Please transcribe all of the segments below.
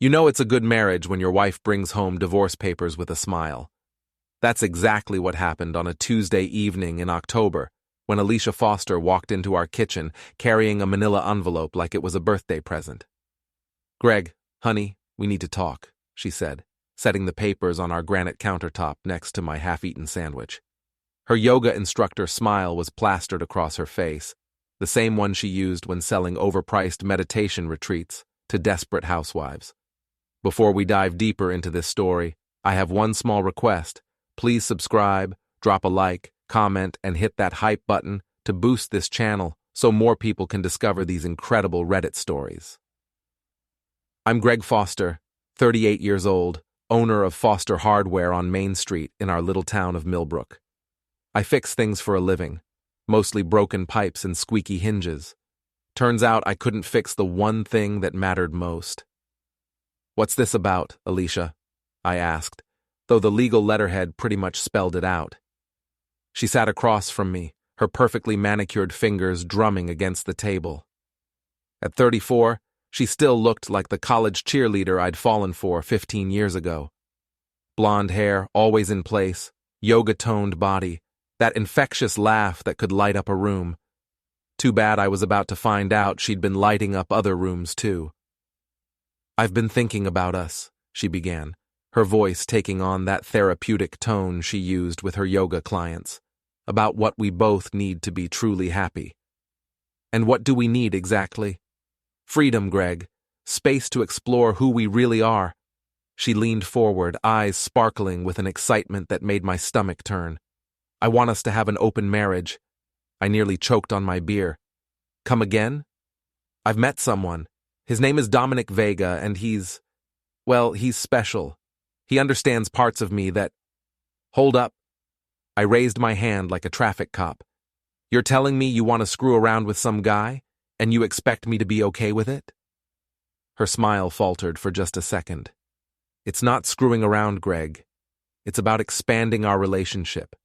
You know it's a good marriage when your wife brings home divorce papers with a smile. That's exactly what happened on a Tuesday evening in October when Alicia Foster walked into our kitchen carrying a manila envelope like it was a birthday present. "Greg, honey, we need to talk," she said, setting the papers on our granite countertop next to my half-eaten sandwich. Her yoga instructor smile was plastered across her face, the same one she used when selling overpriced meditation retreats to desperate housewives. Before we dive deeper into this story, I have one small request. Please subscribe, drop a like, comment, and hit that hype button to boost this channel so more people can discover these incredible Reddit stories. I'm Greg Foster, 38 years old, owner of Foster Hardware on Main Street in our little town of Millbrook. I fix things for a living, mostly broken pipes and squeaky hinges. Turns out I couldn't fix the one thing that mattered most. "What's this about, Alicia?" I asked, though the legal letterhead pretty much spelled it out. She sat across from me, her perfectly manicured fingers drumming against the table. At 34, she still looked like the college cheerleader I'd fallen for 15 years ago. Blonde hair, always in place, yoga-toned body, that infectious laugh that could light up a room. Too bad I was about to find out she'd been lighting up other rooms too. "I've been thinking about us," she began, her voice taking on that therapeutic tone she used with her yoga clients, "about what we both need to be truly happy." "And what do we need exactly?" "Freedom, Greg. Space to explore who we really are." She leaned forward, eyes sparkling with an excitement that made my stomach turn. "I want us to have an open marriage." I nearly choked on my beer. "Come again?" "I've met someone. His name is Dominic Vega, and he's special. He understands parts of me that—" "Hold up." I raised my hand like a traffic cop. "You're telling me you want to screw around with some guy, and you expect me to be okay with it?" Her smile faltered for just a second. "It's not screwing around, Greg. It's about expanding our relationship.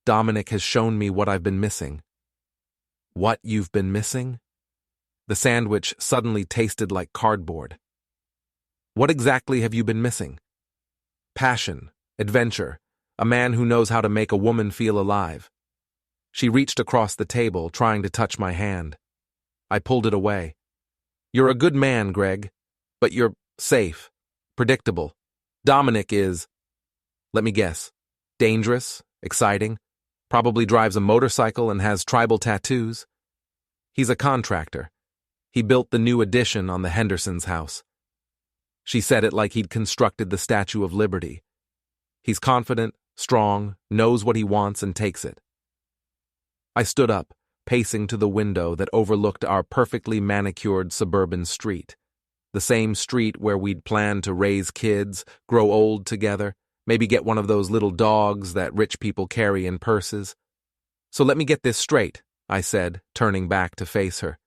Dominic has shown me what I've been missing." "What you've been missing?" The sandwich suddenly tasted like cardboard. "What exactly have you been missing?" "Passion, adventure, a man who knows how to make a woman feel alive." She reached across the table, trying to touch my hand. I pulled it away. "You're a good man, Greg, but you're safe, predictable. Dominic is, let me guess, dangerous, exciting, probably drives a motorcycle and has tribal tattoos. He's a contractor. He built the new addition on the Henderson's house." She said it like he'd constructed the Statue of Liberty. "He's confident, strong, knows what he wants and takes it." I stood up, pacing to the window that overlooked our perfectly manicured suburban street. The same street where we'd planned to raise kids, grow old together, maybe get one of those little dogs that rich people carry in purses. "So let me get this straight," I said, turning back to face her.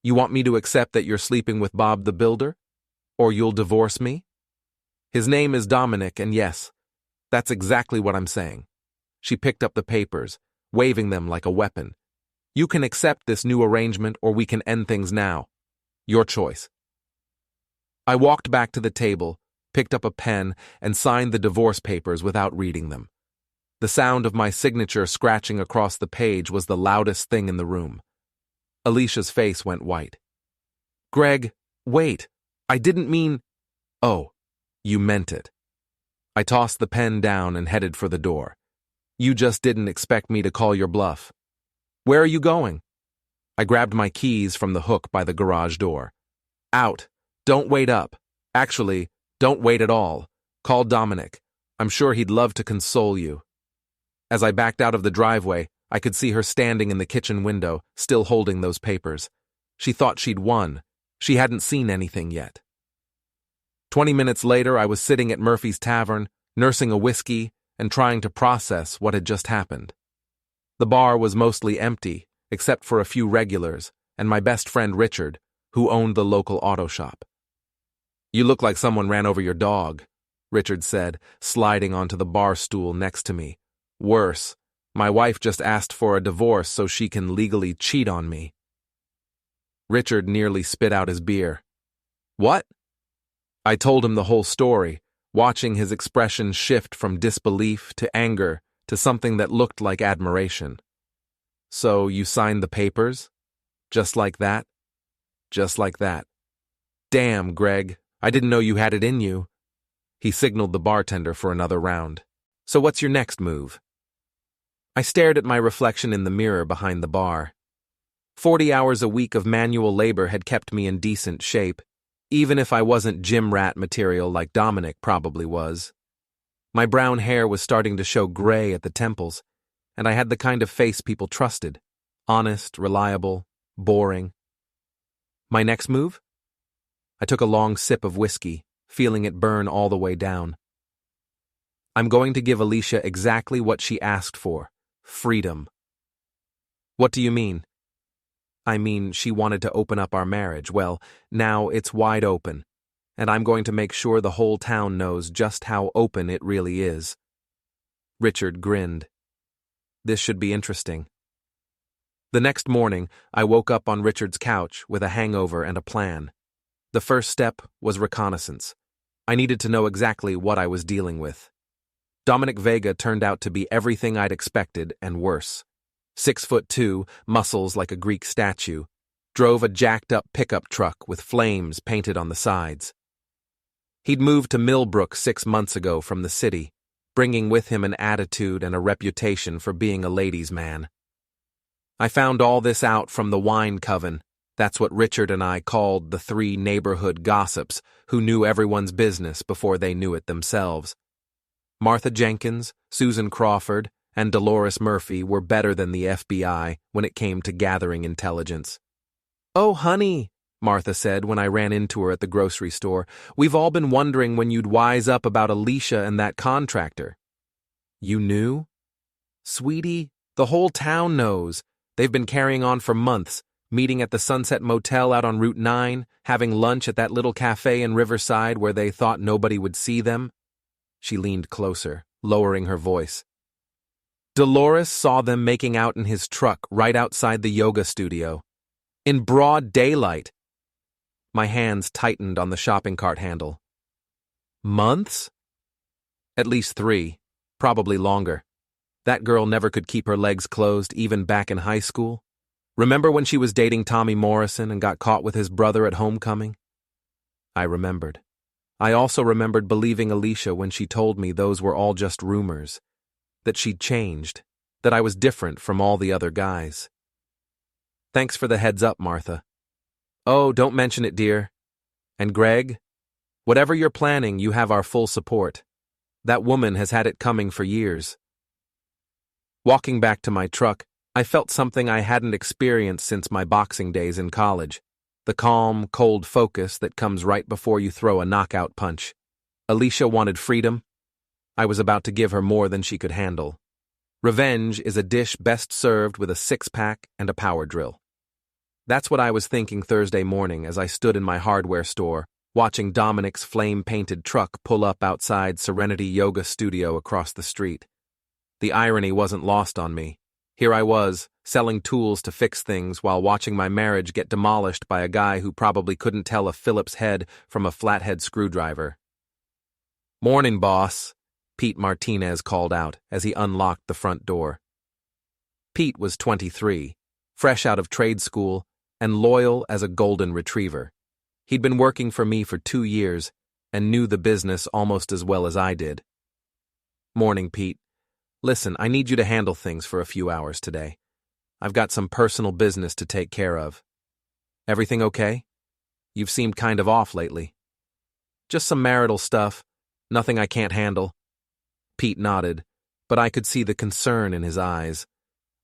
"You want me to accept that you're sleeping with Bob the Builder? Or you'll divorce me?" "His name is Dominic, and yes, that's exactly what I'm saying." She picked up the papers, waving them like a weapon. "You can accept this new arrangement or we can end things now. Your choice." I walked back to the table, picked up a pen, and signed the divorce papers without reading them. The sound of my signature scratching across the page was the loudest thing in the room. Alicia's face went white. "Greg, wait. I didn't mean—" "Oh, you meant it." I tossed the pen down and headed for the door. "You just didn't expect me to call your bluff. Where are you going?" I grabbed my keys from the hook by the garage door. "Out. Don't wait up. Actually, don't wait at all. Call Dominic. I'm sure he'd love to console you." As I backed out of the driveway, I could see her standing in the kitchen window, still holding those papers. She thought she'd won. She hadn't seen anything yet. 20 minutes later, I was sitting at Murphy's Tavern, nursing a whiskey and trying to process what had just happened. The bar was mostly empty, except for a few regulars and my best friend Richard, who owned the local auto shop. "You look like someone ran over your dog," Richard said, sliding onto the bar stool next to me. "Worse, my wife just asked for a divorce so she can legally cheat on me." Richard nearly spit out his beer. "What?" I told him the whole story, watching his expression shift from disbelief to anger to something that looked like admiration. So you signed the papers? Just like that? Just like that. Damn, Greg, I didn't know you had it in you. He signaled the bartender for another round. So what's your next move? I stared at my reflection in the mirror behind the bar. 40 hours a week of manual labor had kept me in decent shape, even if I wasn't gym rat material like Dominic probably was. My brown hair was starting to show gray at the temples, and I had the kind of face people trusted. Honest, reliable, boring. My next move? I took a long sip of whiskey, feeling it burn all the way down. I'm going to give Alicia exactly what she asked for. Freedom. What do you mean? I mean, she wanted to open up our marriage. Well, now it's wide open, and I'm going to make sure the whole town knows just how open it really is. Richard grinned. This should be interesting. The next morning, I woke up on Richard's couch with a hangover and a plan. The first step was reconnaissance. I needed to know exactly what I was dealing with. Dominic Vega turned out to be everything I'd expected and worse. 6'2", muscles like a Greek statue, drove a jacked-up pickup truck with flames painted on the sides. He'd moved to Millbrook 6 months ago from the city, bringing with him an attitude and a reputation for being a ladies' man. I found all this out from the wine coven. That's what Richard and I called the 3 neighborhood gossips who knew everyone's business before they knew it themselves. Martha Jenkins, Susan Crawford, and Dolores Murphy were better than the FBI when it came to gathering intelligence. "Oh, honey," Martha said when I ran into her at the grocery store, "we've all been wondering when you'd wise up about Alicia and that contractor." "You knew?" "Sweetie, the whole town knows. They've been carrying on for months, meeting at the Sunset Motel out on Route 9, having lunch at that little cafe in Riverside where they thought nobody would see them." She leaned closer, lowering her voice. "Dolores saw them making out in his truck right outside the yoga studio. In broad daylight." My hands tightened on the shopping cart handle. "Months?" "At least 3, probably longer. That girl never could keep her legs closed even back in high school. Remember when she was dating Tommy Morrison and got caught with his brother at homecoming?" I remembered. I also remembered believing Alicia when she told me those were all just rumors, that she'd changed, that I was different from all the other guys. "Thanks for the heads up, Martha." "Oh, don't mention it, dear. And Greg, whatever you're planning, you have our full support. That woman has had it coming for years." Walking back to my truck, I felt something I hadn't experienced since my boxing days in college. The calm, cold focus that comes right before you throw a knockout punch. Alicia wanted freedom. I was about to give her more than she could handle. Revenge is a dish best served with a 6-pack and a power drill. That's what I was thinking Thursday morning as I stood in my hardware store, watching Dominic's flame-painted truck pull up outside Serenity Yoga Studio across the street. The irony wasn't lost on me. Here I was, selling tools to fix things while watching my marriage get demolished by a guy who probably couldn't tell a Phillips head from a flathead screwdriver. "Morning, boss," Pete Martinez called out as he unlocked the front door. Pete was 23, fresh out of trade school, and loyal as a golden retriever. He'd been working for me for 2 years and knew the business almost as well as I did. "Morning, Pete. Listen, I need you to handle things for a few hours today. I've got some personal business to take care of." "Everything okay? You've seemed kind of off lately." "Just some marital stuff. Nothing I can't handle." Pete nodded, but I could see the concern in his eyes.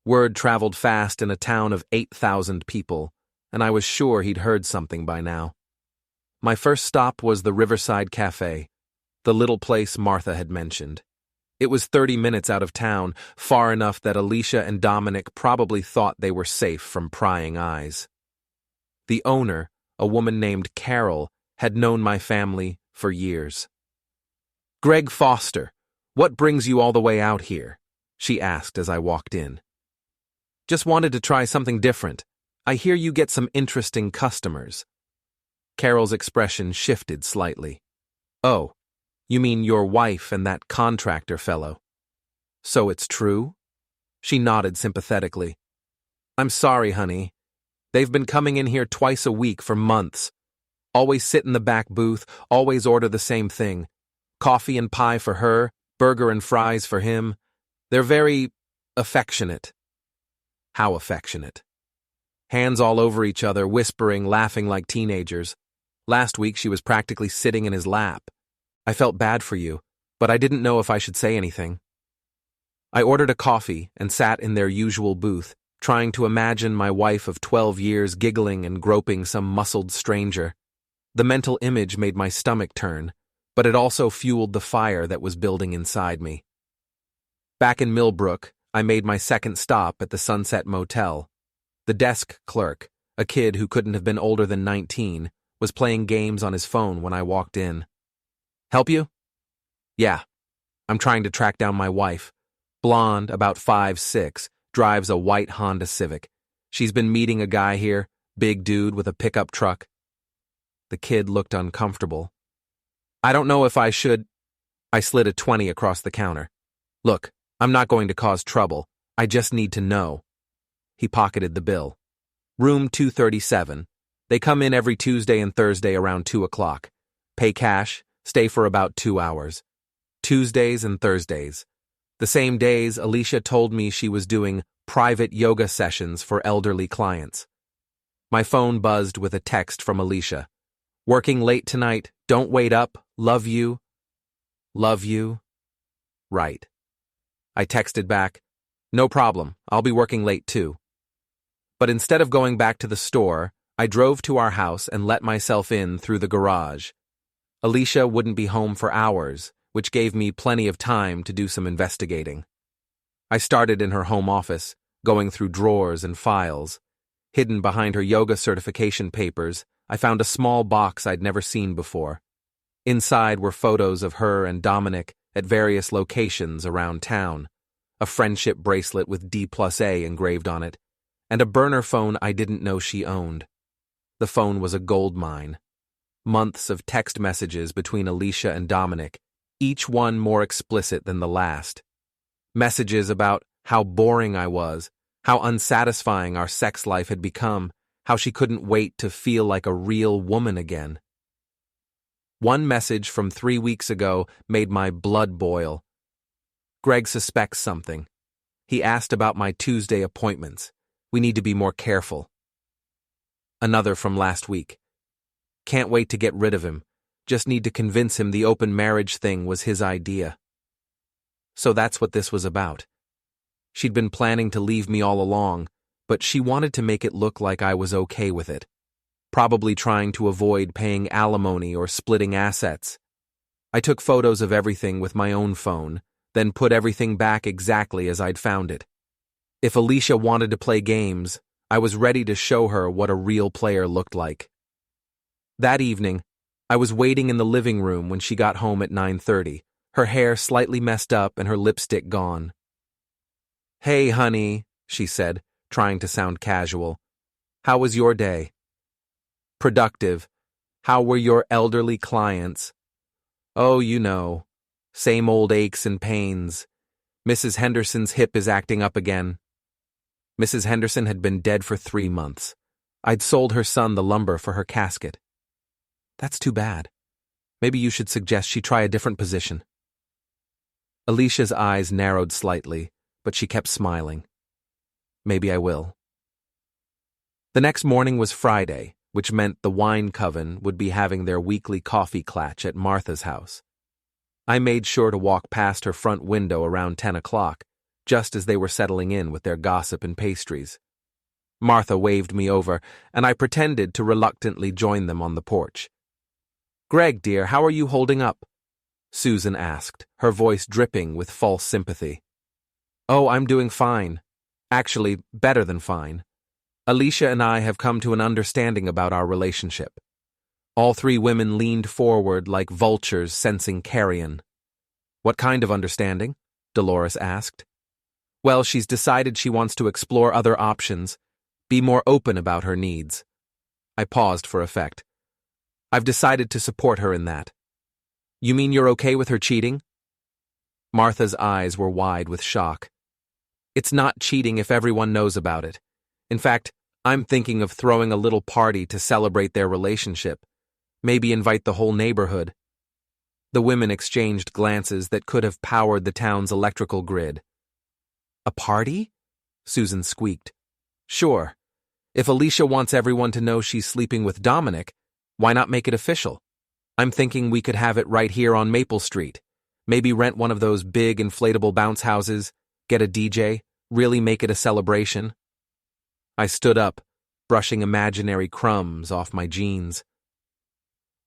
Word traveled fast in a town of 8,000 people, and I was sure he'd heard something by now. My first stop was the Riverside Cafe, the little place Martha had mentioned. It was 30 minutes out of town, far enough that Alicia and Dominic probably thought they were safe from prying eyes. The owner, a woman named Carol, had known my family for years. "Greg Foster, what brings you all the way out here?" she asked as I walked in. "Just wanted to try something different. I hear you get some interesting customers." Carol's expression shifted slightly. Oh, you mean your wife and that contractor fellow? So it's true? She nodded sympathetically. I'm sorry, honey. They've been coming in here twice a week for months. Always sit in the back booth, always order the same thing. Coffee and pie for her, burger and fries for him. They're very affectionate. How affectionate? Hands all over each other, whispering, laughing like teenagers. Last week she was practically sitting in his lap. I felt bad for you, but I didn't know if I should say anything. I ordered a coffee and sat in their usual booth, trying to imagine my wife of 12 years giggling and groping some muscled stranger. The mental image made my stomach turn, but it also fueled the fire that was building inside me. Back in Millbrook, I made my second stop at the Sunset Motel. The desk clerk, a kid who couldn't have been older than 19, was playing games on his phone when I walked in. Help you? Yeah. I'm trying to track down my wife. Blonde, about 5'6", drives a white Honda Civic. She's been meeting a guy here, big dude with a pickup truck. The kid looked uncomfortable. I don't know if I should. I slid a 20 across the counter. Look, I'm not going to cause trouble. I just need to know. He pocketed the bill. Room 237. They come in every Tuesday and Thursday around 2 o'clock. Pay cash, stay for about 2 hours. Tuesdays and Thursdays. The same days, Alicia told me she was doing private yoga sessions for elderly clients. My phone buzzed with a text from Alicia. Working late tonight, don't wait up, love you. Love you? Right. I texted back, no problem, I'll be working late too. But instead of going back to the store, I drove to our house and let myself in through the garage. Alicia wouldn't be home for hours, which gave me plenty of time to do some investigating. I started in her home office, going through drawers and files. Hidden behind her yoga certification papers, I found a small box I'd never seen before. Inside were photos of her and Dominic at various locations around town, a friendship bracelet with D+A engraved on it, and a burner phone I didn't know she owned. The phone was a gold mine. Months of text messages between Alicia and Dominic, each one more explicit than the last. Messages about how boring I was, how unsatisfying our sex life had become, how she couldn't wait to feel like a real woman again. One message from 3 weeks ago made my blood boil. Greg suspects something. He asked about my Tuesday appointments. We need to be more careful. Another from last week. Can't wait to get rid of him. Just need to convince him the open marriage thing was his idea. So that's what this was about. She'd been planning to leave me all along, but she wanted to make it look like I was okay with it. Probably trying to avoid paying alimony or splitting assets. I took photos of everything with my own phone, then put everything back exactly as I'd found it. If Alicia wanted to play games, I was ready to show her what a real player looked like. That evening, I was waiting in the living room when she got home at 9:30, her hair slightly messed up and her lipstick gone. Hey, honey, she said, trying to sound casual. How was your day? Productive. How were your elderly clients? Oh, you know. Same old aches and pains. Mrs. Henderson's hip is acting up again. Mrs. Henderson had been dead for 3 months. I'd sold her son the lumber for her casket. That's too bad. Maybe you should suggest she try a different position. Alicia's eyes narrowed slightly, but she kept smiling. Maybe I will. The next morning was Friday, which meant the wine coven would be having their weekly coffee clatch at Martha's house. I made sure to walk past her front window around 10 o'clock, just as they were settling in with their gossip and pastries. Martha waved me over, and I pretended to reluctantly join them on the porch. Greg, dear, how are you holding up? Susan asked, her voice dripping with false sympathy. Oh, I'm doing fine. Actually, better than fine. Alicia and I have come to an understanding about our relationship. All 3 women leaned forward like vultures sensing carrion. What kind of understanding? Dolores asked. Well, she's decided she wants to explore other options, be more open about her needs. I paused for effect. I've decided to support her in that. You mean you're okay with her cheating? Martha's eyes were wide with shock. It's not cheating if everyone knows about it. In fact, I'm thinking of throwing a little party to celebrate their relationship. Maybe invite the whole neighborhood. The women exchanged glances that could have powered the town's electrical grid. A party? Susan squeaked. Sure. If Alicia wants everyone to know she's sleeping with Dominic, why not make it official? I'm thinking we could have it right here on Maple Street. Maybe rent one of those big inflatable bounce houses, get a DJ, really make it a celebration. I stood up, brushing imaginary crumbs off my jeans.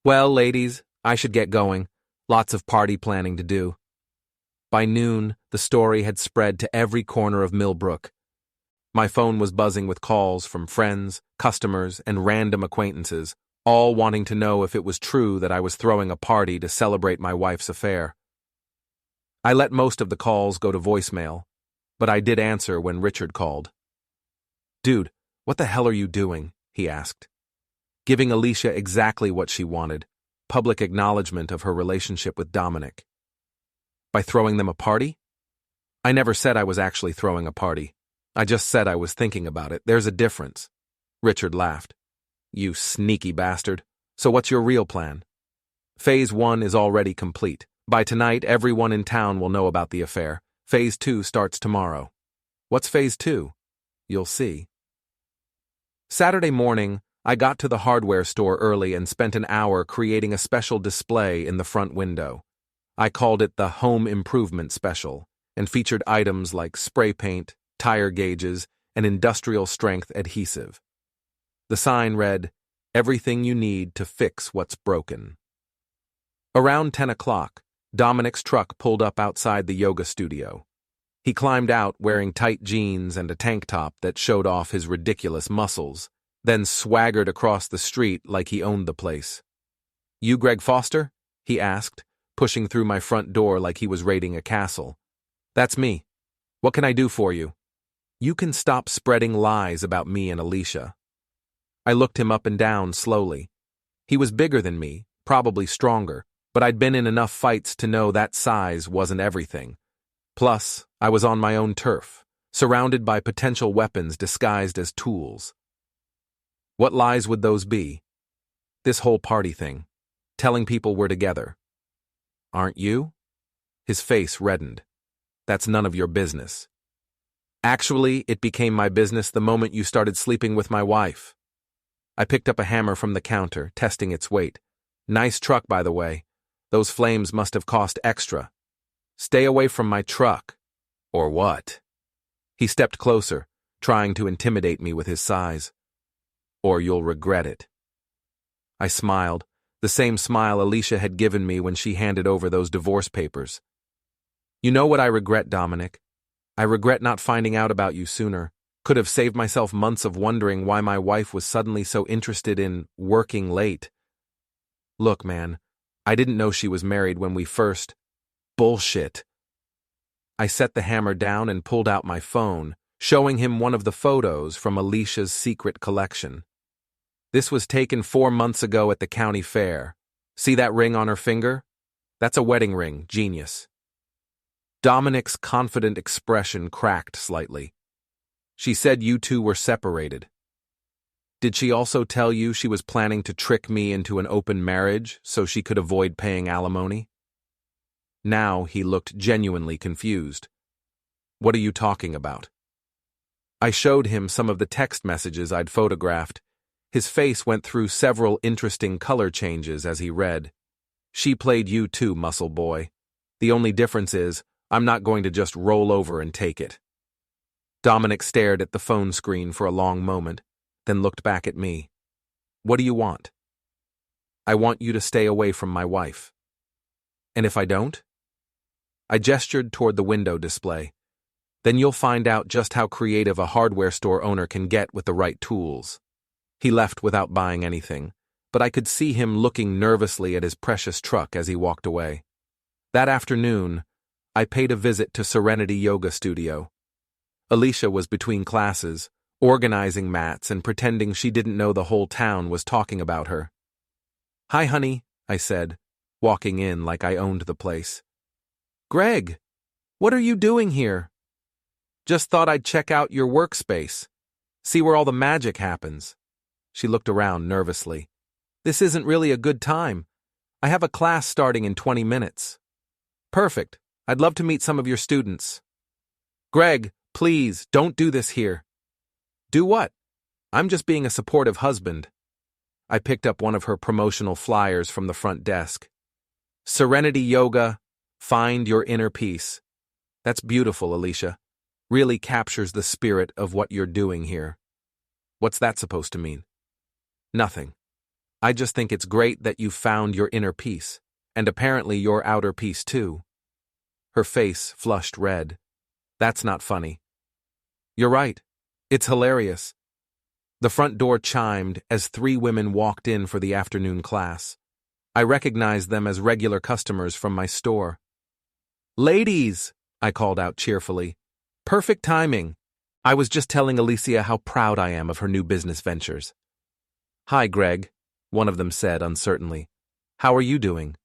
Well, ladies, I should get going. Lots of party planning to do. By noon, the story had spread to every corner of Millbrook. My phone was buzzing with calls from friends, customers, and random acquaintances, all wanting to know if it was true that I was throwing a party to celebrate my wife's affair. I let most of the calls go to voicemail, but I did answer when Richard called. Dude, what the hell are you doing? He asked. Giving Alicia exactly what she wanted, public acknowledgement of her relationship with Dominic. By throwing them a party? I never said I was actually throwing a party. I just said I was thinking about it. There's a difference. Richard laughed. You sneaky bastard. So what's your real plan? Phase 1 is already complete. By tonight, everyone in town will know about the affair. Phase 2 starts tomorrow. What's Phase 2? You'll see. Saturday morning, I got to the hardware store early and spent an hour creating a special display in the front window. I called it the Home Improvement Special and featured items like spray paint, tire gauges, and industrial-strength adhesive. The sign read, "Everything you need to fix what's broken." Around 10 o'clock, Dominic's truck pulled up outside the yoga studio. He climbed out wearing tight jeans and a tank top that showed off his ridiculous muscles, then swaggered across the street like he owned the place. You Greg Foster? He asked, pushing through my front door like he was raiding a castle. That's me. What can I do for you? You can stop spreading lies about me and Alicia. I looked him up and down slowly. He was bigger than me, probably stronger, but I'd been in enough fights to know that size wasn't everything. Plus, I was on my own turf, surrounded by potential weapons disguised as tools. What lies would those be? This whole party thing, telling people we're together. Aren't you? His face reddened. That's none of your business. Actually, it became my business the moment you started sleeping with my wife. I picked up a hammer from the counter, testing its weight. Nice truck, by the way. Those flames must have cost extra. Stay away from my truck. Or what? He stepped closer, trying to intimidate me with his size. Or you'll regret it. I smiled, the same smile Alicia had given me when she handed over those divorce papers. You know what I regret, Dominic? I regret not finding out about you sooner. Could have saved myself months of wondering why my wife was suddenly so interested in working late. Look, man, I didn't know she was married when we first. Bullshit. I set the hammer down and pulled out my phone, showing him one of the photos from Alicia's secret collection. This was taken 4 months ago at the county fair. See that ring on her finger? That's a wedding ring, genius. Dominic's confident expression cracked slightly. She said you two were separated. Did she also tell you she was planning to trick me into an open marriage so she could avoid paying alimony? Now he looked genuinely confused. What are you talking about? I showed him some of the text messages I'd photographed. His face went through several interesting color changes as he read. She played you too, muscle boy. The only difference is, I'm not going to just roll over and take it. Dominic stared at the phone screen for a long moment, then looked back at me. What do you want? I want you to stay away from my wife. And if I don't? I gestured toward the window display. Then you'll find out just how creative a hardware store owner can get with the right tools. He left without buying anything, but I could see him looking nervously at his precious truck as he walked away. That afternoon, I paid a visit to Serenity Yoga Studio. Alicia was between classes, organizing mats and pretending she didn't know the whole town was talking about her. Hi, honey, I said. walking in like I owned the place. "Greg, what are you doing here?" "Just thought I'd check out your workspace. See where all the magic happens." She looked around nervously. "This isn't really a good time. I have a class starting in 20 minutes. "Perfect. I'd love to meet some of your students." "Greg, please, don't do this here." "Do what?" "I'm just being a supportive husband." I picked up one of her promotional flyers from the front desk. "Serenity Yoga, find your inner peace." That's beautiful, Alicia. Really captures the spirit of what you're doing here. What's that supposed to mean? Nothing. I just think it's great that you've found your inner peace, and apparently your outer peace too. Her face flushed red. That's not funny. You're right. It's hilarious. The front door chimed as 3 women walked in for the afternoon class. I recognized them as regular customers from my store. "Ladies," I called out cheerfully. "Perfect timing. I was just telling Alicia how proud I am of her new business ventures." "Hi, Greg," one of them said uncertainly. "How are you doing?"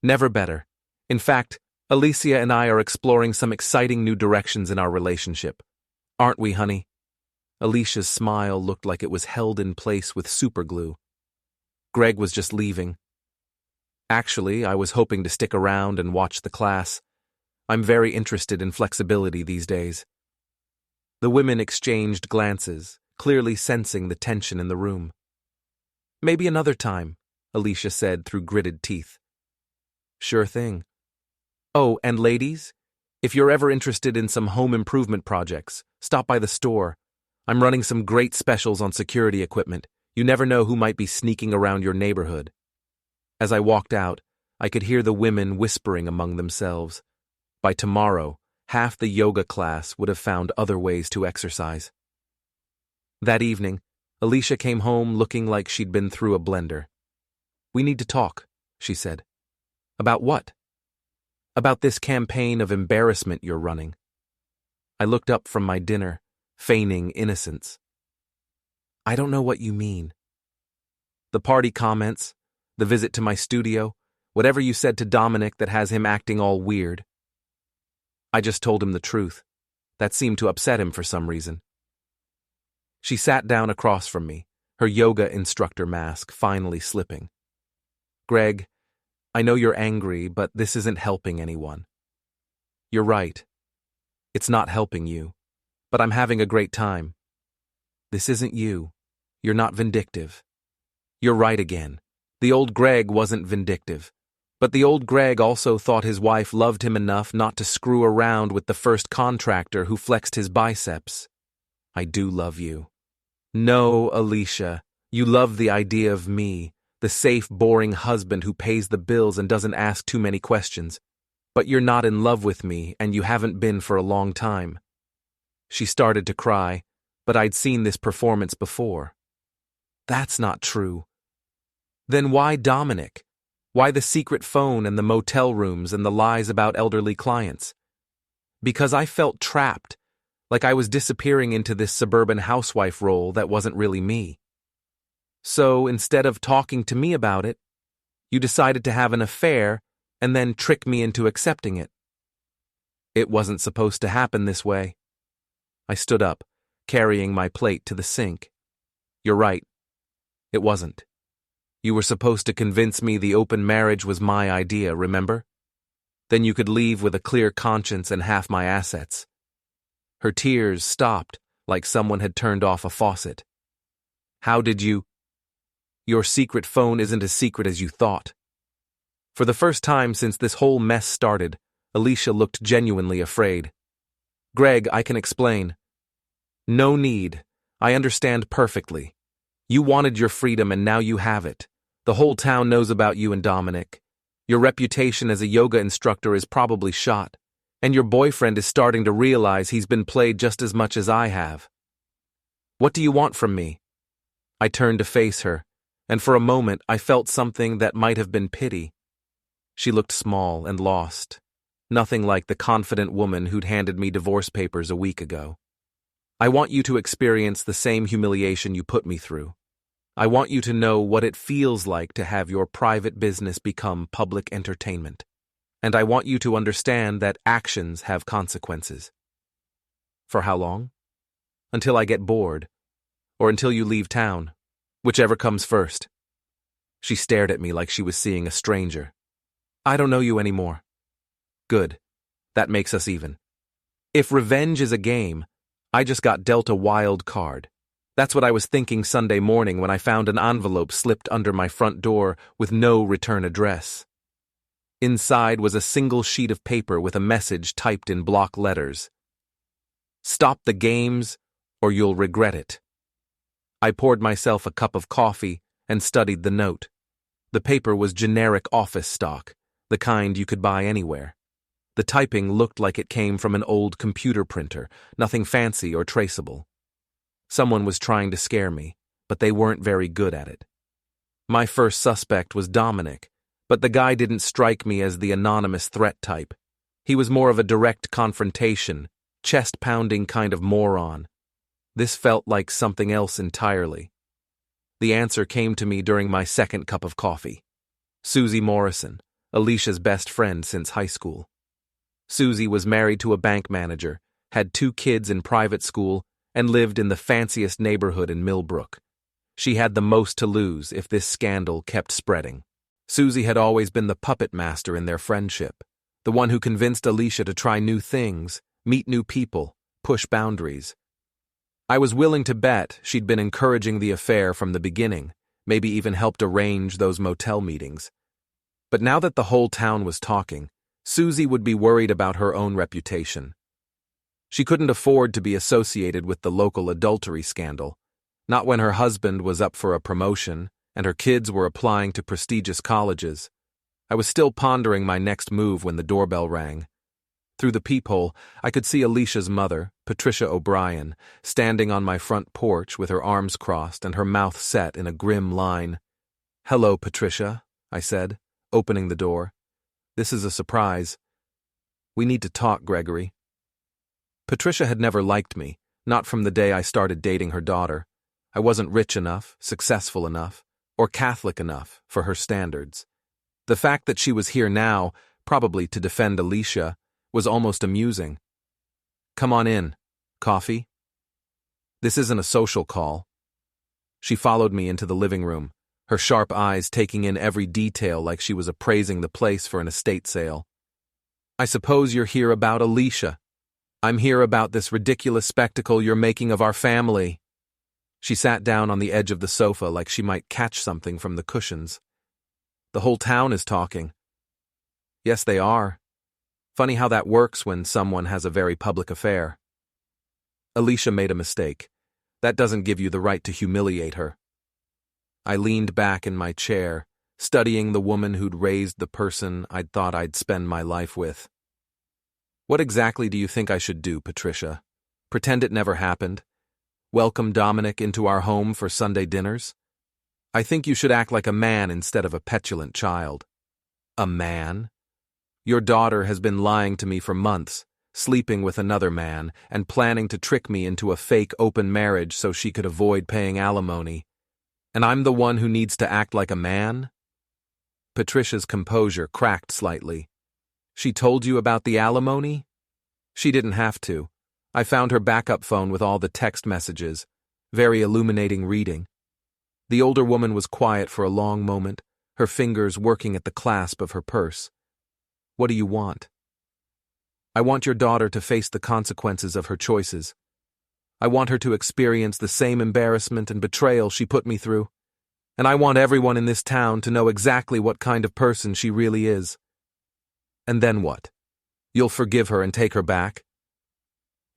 "Never better. In fact, Alicia and I are exploring some exciting new directions in our relationship. Aren't we, honey?" Alicia's smile looked like it was held in place with superglue. Greg was just leaving. "Actually, I was hoping to stick around and watch the class. I'm very interested in flexibility these days." The women exchanged glances, clearly sensing the tension in the room. "Maybe another time," Alicia said through gritted teeth. "Sure thing. Oh, and ladies, if you're ever interested in some home improvement projects, stop by the store. I'm running some great specials on security equipment. You never know who might be sneaking around your neighborhood." As I walked out, I could hear the women whispering among themselves. By tomorrow, half the yoga class would have found other ways to exercise. That evening, Alicia came home looking like she'd been through a blender. "We need to talk," she said. "About what?" "About this campaign of embarrassment you're running." I looked up from my dinner, feigning innocence. "I don't know what you mean." "The party comments, the visit to my studio, whatever you said to Dominic that has him acting all weird." I just told him the truth. That seemed to upset him for some reason. She sat down across from me, her yoga instructor mask finally slipping. "Greg, I know you're angry, but this isn't helping anyone." "You're right. It's not helping you, but I'm having a great time." "This isn't you. You're not vindictive." "You're right again. The old Greg wasn't vindictive. But the old Greg also thought his wife loved him enough not to screw around with the first contractor who flexed his biceps. I do love you." "No, Alicia. You love the idea of me, the safe, boring husband who pays the bills and doesn't ask too many questions. But you're not in love with me, and you haven't been for a long time." She started to cry, but I'd seen this performance before. "That's not true." "Then why Dominic? Why the secret phone and the motel rooms and the lies about elderly clients?" "Because I felt trapped, like I was disappearing into this suburban housewife role that wasn't really me. So instead of talking to me about it, you decided to have an affair and then trick me into accepting it." "It wasn't supposed to happen this way." I stood up, carrying my plate to the sink. "You're right. It wasn't. You were supposed to convince me the open marriage was my idea, remember? Then you could leave with a clear conscience and half my assets." Her tears stopped, like someone had turned off a faucet. "How did you—" "Your secret phone isn't as secret as you thought." For the first time since this whole mess started, Alicia looked genuinely afraid. "Greg, I can explain." "No need. I understand perfectly. You wanted your freedom and now you have it. The whole town knows about you and Dominic. Your reputation as a yoga instructor is probably shot, and your boyfriend is starting to realize he's been played just as much as I have. What do you want from me?" I turned to face her, and for a moment I felt something that might have been pity. She looked small and lost, nothing like the confident woman who'd handed me divorce papers a week ago. "I want you to experience the same humiliation you put me through. I want you to know what it feels like to have your private business become public entertainment. And I want you to understand that actions have consequences. For how long? Until I get bored. Or until you leave town. Whichever comes first. She stared at me like she was seeing a stranger. I don't know you anymore. Good. That makes us even. If revenge is a game, I just got dealt a wild card. That's what I was thinking Sunday morning when I found an envelope slipped under my front door with no return address. Inside was a single sheet of paper with a message typed in block letters. Stop the games, or you'll regret it. I poured myself a cup of coffee and studied the note. The paper was generic office stock, the kind you could buy anywhere. The typing looked like it came from an old computer printer, nothing fancy or traceable. Someone was trying to scare me, but they weren't very good at it. My first suspect was Dominic, but the guy didn't strike me as the anonymous threat type. He was more of a direct confrontation, chest-pounding kind of moron. This felt like something else entirely. The answer came to me during my second cup of coffee. Susie Morrison, Alicia's best friend since high school. Susie was married to a bank manager, had 2 kids in private school, and lived in the fanciest neighborhood in Millbrook. She had the most to lose if this scandal kept spreading. Susie had always been the puppet master in their friendship, the one who convinced Alicia to try new things, meet new people, push boundaries. I was willing to bet she'd been encouraging the affair from the beginning, maybe even helped arrange those motel meetings. But now that the whole town was talking, Susie would be worried about her own reputation. She couldn't afford to be associated with the local adultery scandal, not when her husband was up for a promotion and her kids were applying to prestigious colleges. I was still pondering my next move when the doorbell rang. Through the peephole, I could see Alicia's mother, Patricia O'Brien, standing on my front porch with her arms crossed and her mouth set in a grim line. "Hello, Patricia," I said, opening the door. "This is a surprise. We need to talk, Gregory." Patricia had never liked me, not from the day I started dating her daughter. I wasn't rich enough, successful enough, or Catholic enough for her standards. The fact that she was here now, probably to defend Alicia, was almost amusing. "Come on in. Coffee?" "This isn't a social call." She followed me into the living room, her sharp eyes taking in every detail like she was appraising the place for an estate sale. "I suppose you're here about Alicia. I'm here about this ridiculous spectacle you're making of our family." She sat down on the edge of the sofa like she might catch something from the cushions. "The whole town is talking." "Yes, they are. Funny how that works when someone has a very public affair." "Alicia made a mistake. That doesn't give you the right to humiliate her." I leaned back in my chair, studying the woman who'd raised the person I'd thought I'd spend my life with. "What exactly do you think I should do, Patricia? Pretend it never happened? Welcome Dominic into our home for Sunday dinners? I think you should act like a man instead of a petulant child." "A man? Your daughter has been lying to me for months, sleeping with another man, and planning to trick me into a fake open marriage so she could avoid paying alimony. And I'm the one who needs to act like a man?" Patricia's composure cracked slightly. "She told you about the alimony?" "She didn't have to. I found her backup phone with all the text messages. Very illuminating reading." The older woman was quiet for a long moment, her fingers working at the clasp of her purse. "What do you want?" "I want your daughter to face the consequences of her choices. I want her to experience the same embarrassment and betrayal she put me through. And I want everyone in this town to know exactly what kind of person she really is." "And then what? You'll forgive her and take her back?"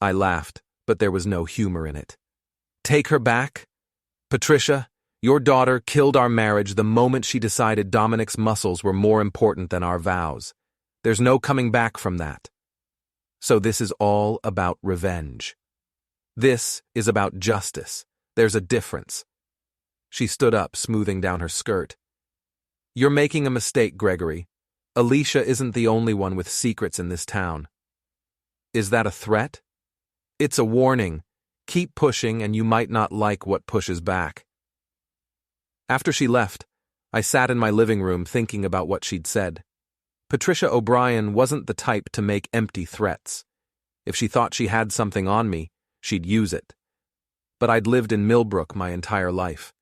I laughed, but there was no humor in it. "Take her back? Patricia, your daughter killed our marriage the moment she decided Dominic's muscles were more important than our vows. There's no coming back from that. So this is all about revenge. This is about justice. There's a difference." She stood up, smoothing down her skirt. "You're making a mistake, Gregory. Alicia isn't the only one with secrets in this town." "Is that a threat?" "It's a warning. Keep pushing and you might not like what pushes back." After she left, I sat in my living room thinking about what she'd said. Patricia O'Brien wasn't the type to make empty threats. If she thought she had something on me, she'd use it. But I'd lived in Millbrook my entire life.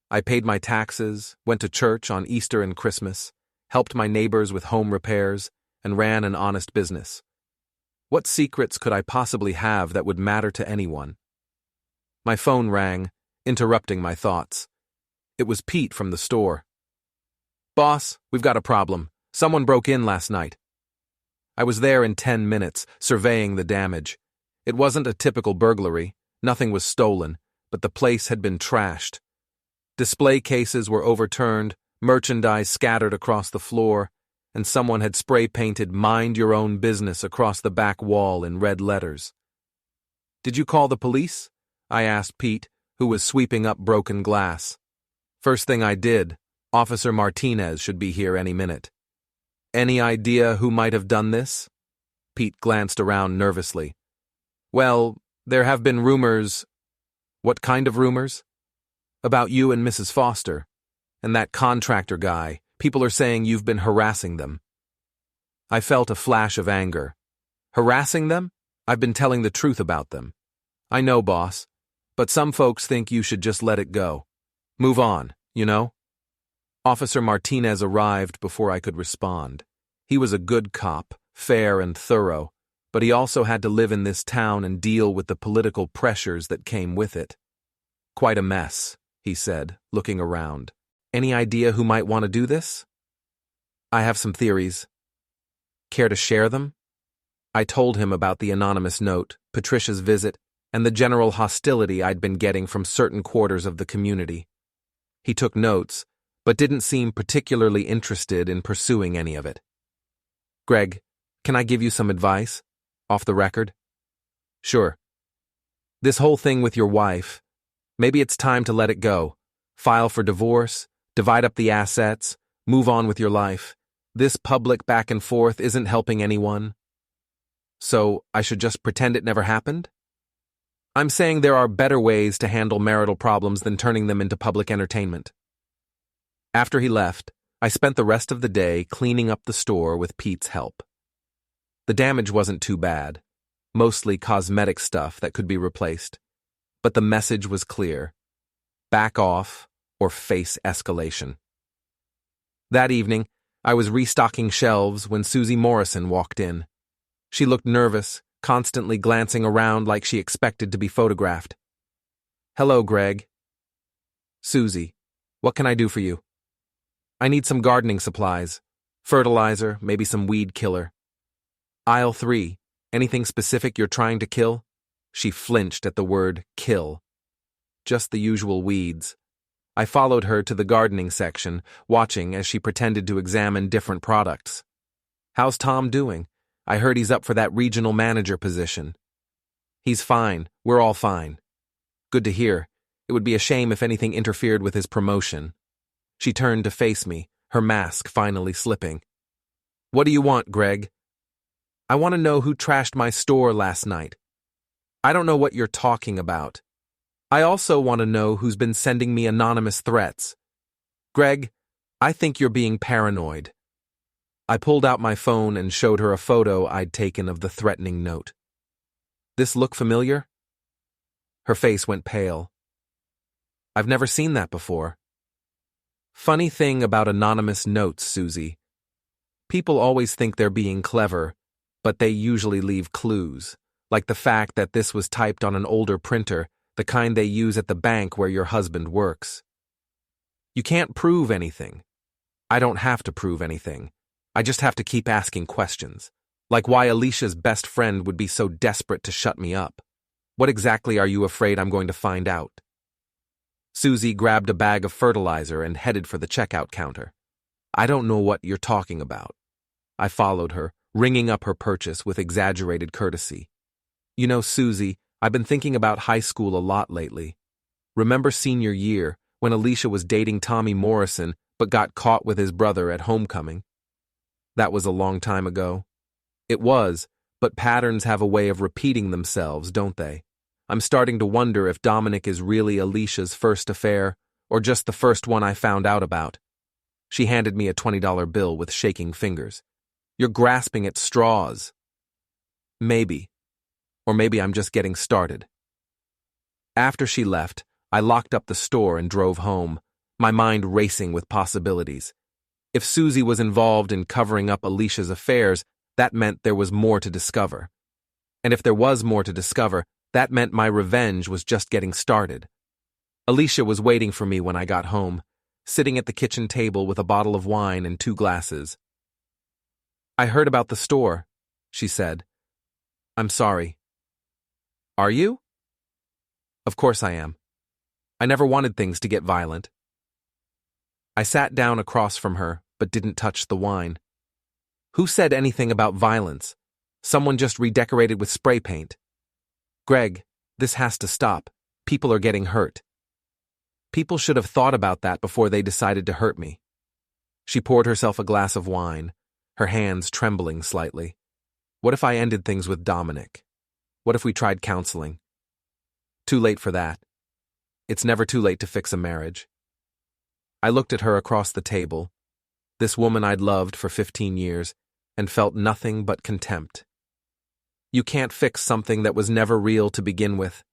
I paid my taxes, went to church on Easter and Christmas, helped my neighbors with home repairs, and ran an honest business. What secrets could I possibly have that would matter to anyone? My phone rang, interrupting my thoughts. It was Pete from the store. "Boss, we've got a problem. Someone broke in last night." I was there in 10 minutes, surveying the damage. It wasn't a typical burglary. Nothing was stolen, but the place had been trashed. Display cases were overturned, merchandise scattered across the floor, and someone had spray-painted "Mind Your Own Business" across the back wall in red letters. "Did you call the police?" I asked Pete, who was sweeping up broken glass. "First thing I did. Officer Martinez should be here any minute." "Any idea who might have done this?" Pete glanced around nervously. "Well, there have been rumors." "What kind of rumors?" "About you and Mrs. Foster. And that contractor guy. People are saying you've been harassing them." I felt a flash of anger. "Harassing them? I've been telling the truth about them." "I know, boss. But some folks think you should just let it go. Move on, you know?" Officer Martinez arrived before I could respond. He was a good cop, fair and thorough, but he also had to live in this town and deal with the political pressures that came with it. "Quite a mess," he said, looking around. "Any idea who might want to do this?" "I have some theories." "Care to share them?" I told him about the anonymous note, Patricia's visit, and the general hostility I'd been getting from certain quarters of the community. He took notes, but didn't seem particularly interested in pursuing any of it. "Greg, can I give you some advice? Off the record?" "Sure." "This whole thing with your wife, maybe it's time to let it go. File for divorce, divide up the assets, move on with your life. This public back and forth isn't helping anyone." "So I should just pretend it never happened?" "I'm saying there are better ways to handle marital problems than turning them into public entertainment." After he left, I spent the rest of the day cleaning up the store with Pete's help. The damage wasn't too bad, mostly cosmetic stuff that could be replaced. But the message was clear: back off or face escalation. That evening, I was restocking shelves when Susie Morrison walked in. She looked nervous, constantly glancing around like she expected to be photographed. "Hello, Greg." "Susie, what can I do for you?" "I need some gardening supplies. Fertilizer, maybe some weed killer." "Aisle 3. Anything specific you're trying to kill?" She flinched at the word kill. "Just the usual weeds." I followed her to the gardening section, watching as she pretended to examine different products. "How's Tom doing? I heard he's up for that regional manager position." "He's fine. We're all fine." "Good to hear. It would be a shame if anything interfered with his promotion." She turned to face me, her mask finally slipping. "What do you want, Greg?" "I want to know who trashed my store last night." "I don't know what you're talking about." "I also want to know who's been sending me anonymous threats." "Greg, I think you're being paranoid." I pulled out my phone and showed her a photo I'd taken of the threatening note. "This look familiar?" Her face went pale. "I've never seen that before." Funny thing about anonymous notes, Susie. People always think they're being clever, but they usually leave clues, like the fact that this was typed on an older printer, the kind they use at the bank where your husband works. You can't prove anything. I don't have to prove anything. I just have to keep asking questions, like why Alicia's best friend would be so desperate to shut me up. What exactly are you afraid I'm going to find out? Susie grabbed a bag of fertilizer and headed for the checkout counter. "I don't know what you're talking about." I followed her, ringing up her purchase with exaggerated courtesy. "You know, Susie, I've been thinking about high school a lot lately. Remember senior year, when Alicia was dating Tommy Morrison but got caught with his brother at homecoming? That was a long time ago." "It was, but patterns have a way of repeating themselves, don't they? I'm starting to wonder if Dominic is really Alicia's first affair, or just the first one I found out about? She handed me a $20 bill with shaking fingers. You're grasping at straws. Maybe. Or maybe I'm just getting started. After she left, I locked up the store and drove home, my mind racing with possibilities. If Susie was involved in covering up Alicia's affairs, that meant there was more to discover. And if there was more to discover, that meant my revenge was just getting started. Alicia was waiting for me when I got home, sitting at the kitchen table with a bottle of wine and 2 glasses. I heard about the store, she said. I'm sorry. Are you? Of course I am. I never wanted things to get violent. I sat down across from her, but didn't touch the wine. Who said anything about violence? Someone just redecorated with spray paint. Greg, this has to stop. People are getting hurt. People should have thought about that before they decided to hurt me. She poured herself a glass of wine, her hands trembling slightly. What if I ended things with Dominic? What if we tried counseling? Too late for that. It's never too late to fix a marriage. I looked at her across the table, this woman I'd loved for 15 years, and felt nothing but contempt. You can't fix something that was never real to begin with.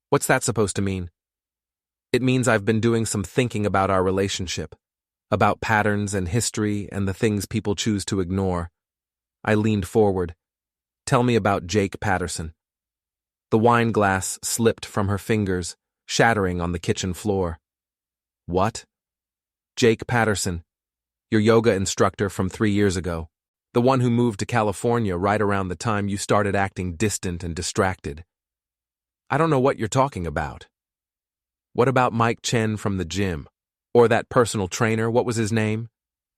What's that supposed to mean? It means I've been doing some thinking about our relationship, about patterns and history and the things people choose to ignore. I leaned forward. Tell me about Jake Patterson. The wine glass slipped from her fingers, shattering on the kitchen floor. What? Jake Patterson, your yoga instructor from 3 years ago, the one who moved to California right around the time you started acting distant and distracted. I don't know what you're talking about. What about Mike Chen from the gym? Or that personal trainer, what was his name?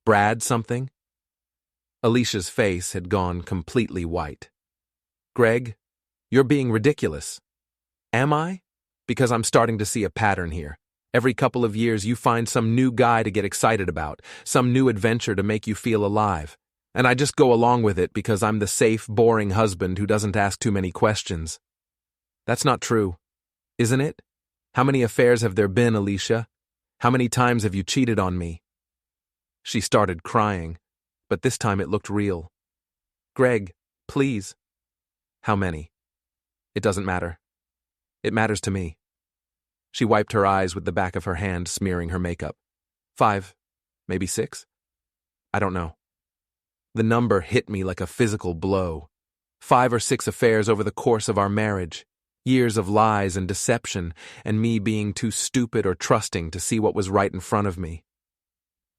Brad something? Alicia's face had gone completely white. Greg, you're being ridiculous. Am I? Because I'm starting to see a pattern here. Every couple of years you find some new guy to get excited about, some new adventure to make you feel alive. And I just go along with it because I'm the safe, boring husband who doesn't ask too many questions. That's not true, isn't it? How many affairs have there been, Alicia? How many times have you cheated on me? She started crying, but this time it looked real. Greg, please. How many? It doesn't matter. It matters to me. She wiped her eyes with the back of her hand, smearing her makeup. 5, maybe 6? I don't know. The number hit me like a physical blow. 5 or 6 affairs over the course of our marriage. Years of lies and deception, and me being too stupid or trusting to see what was right in front of me.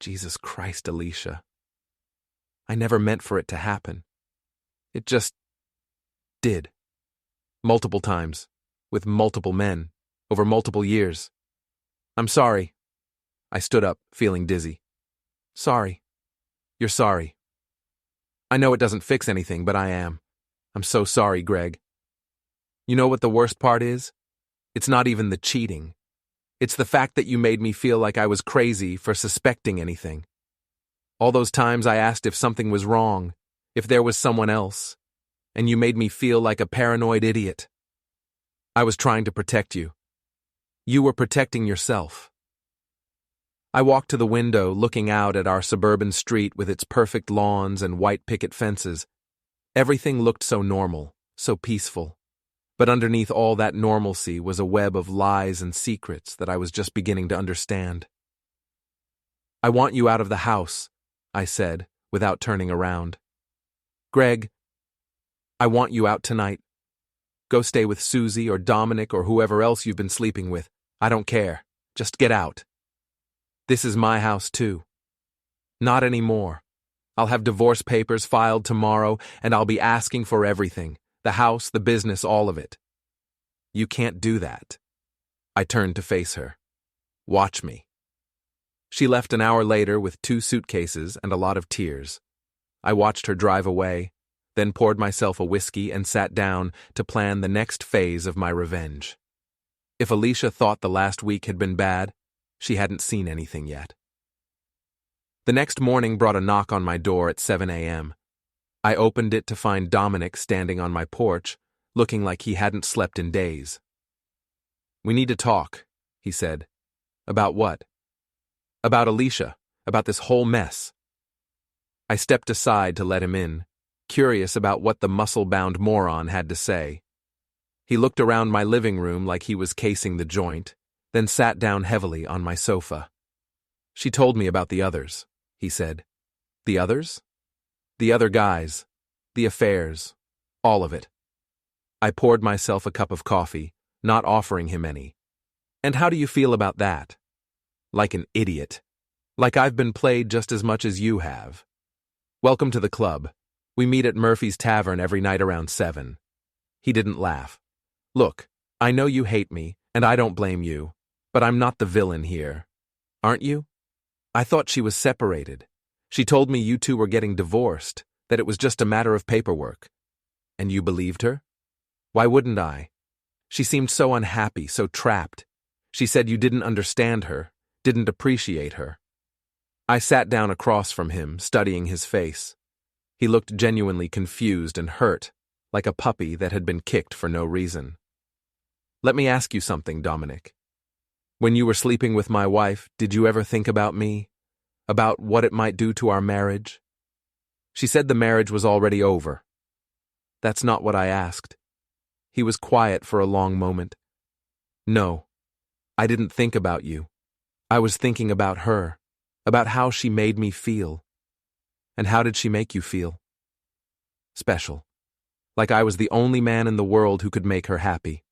Jesus Christ, Alicia. I never meant for it to happen. It just did. Multiple times, with multiple men, over multiple years. I'm sorry. I stood up, feeling dizzy. Sorry. You're sorry. I know it doesn't fix anything, but I am. I'm so sorry, Greg. You know what the worst part is? It's not even the cheating. It's the fact that you made me feel like I was crazy for suspecting anything. All those times I asked if something was wrong, if there was someone else, and you made me feel like a paranoid idiot. I was trying to protect you. You were protecting yourself. I walked to the window, looking out at our suburban street with its perfect lawns and white picket fences. Everything looked so normal, so peaceful. But underneath all that normalcy was a web of lies and secrets that I was just beginning to understand. I want you out of the house, I said, without turning around. Greg, I want you out tonight. Go stay with Susie or Dominic or whoever else you've been sleeping with. I don't care. Just get out. This is my house too. Not anymore. I'll have divorce papers filed tomorrow, and I'll be asking for everything. The house, the business, all of it. You can't do that. I turned to face her. Watch me. She left an hour later with 2 suitcases and a lot of tears. I watched her drive away, then poured myself a whiskey and sat down to plan the next phase of my revenge. If Alicia thought the last week had been bad, she hadn't seen anything yet. The next morning brought a knock on my door at 7 a.m. I opened it to find Dominic standing on my porch, looking like he hadn't slept in days. We need to talk, he said. About what? About Alicia, about this whole mess. I stepped aside to let him in, curious about what the muscle-bound moron had to say. He looked around my living room like he was casing the joint, then sat down heavily on my sofa. She told me about the others, he said. The others? The other guys, the affairs, all of it. I poured myself a cup of coffee, not offering him any. And how do you feel about that? Like an idiot. Like I've been played just as much as you have. Welcome to the club. We meet at Murphy's Tavern every night around 7. He didn't laugh. Look, I know you hate me, and I don't blame you, but I'm not the villain here. Aren't you? I thought she was separated. She told me you two were getting divorced, that it was just a matter of paperwork. And you believed her? Why wouldn't I? She seemed so unhappy, so trapped. She said you didn't understand her, didn't appreciate her. I sat down across from him, studying his face. He looked genuinely confused and hurt, like a puppy that had been kicked for no reason. Let me ask you something, Dominic. When you were sleeping with my wife, did you ever think about me? About what it might do to our marriage? She said the marriage was already over. That's not what I asked. He was quiet for a long moment. No, I didn't think about you. I was thinking about her, about how she made me feel. And how did she make you feel? Special. Like I was the only man in the world who could make her happy.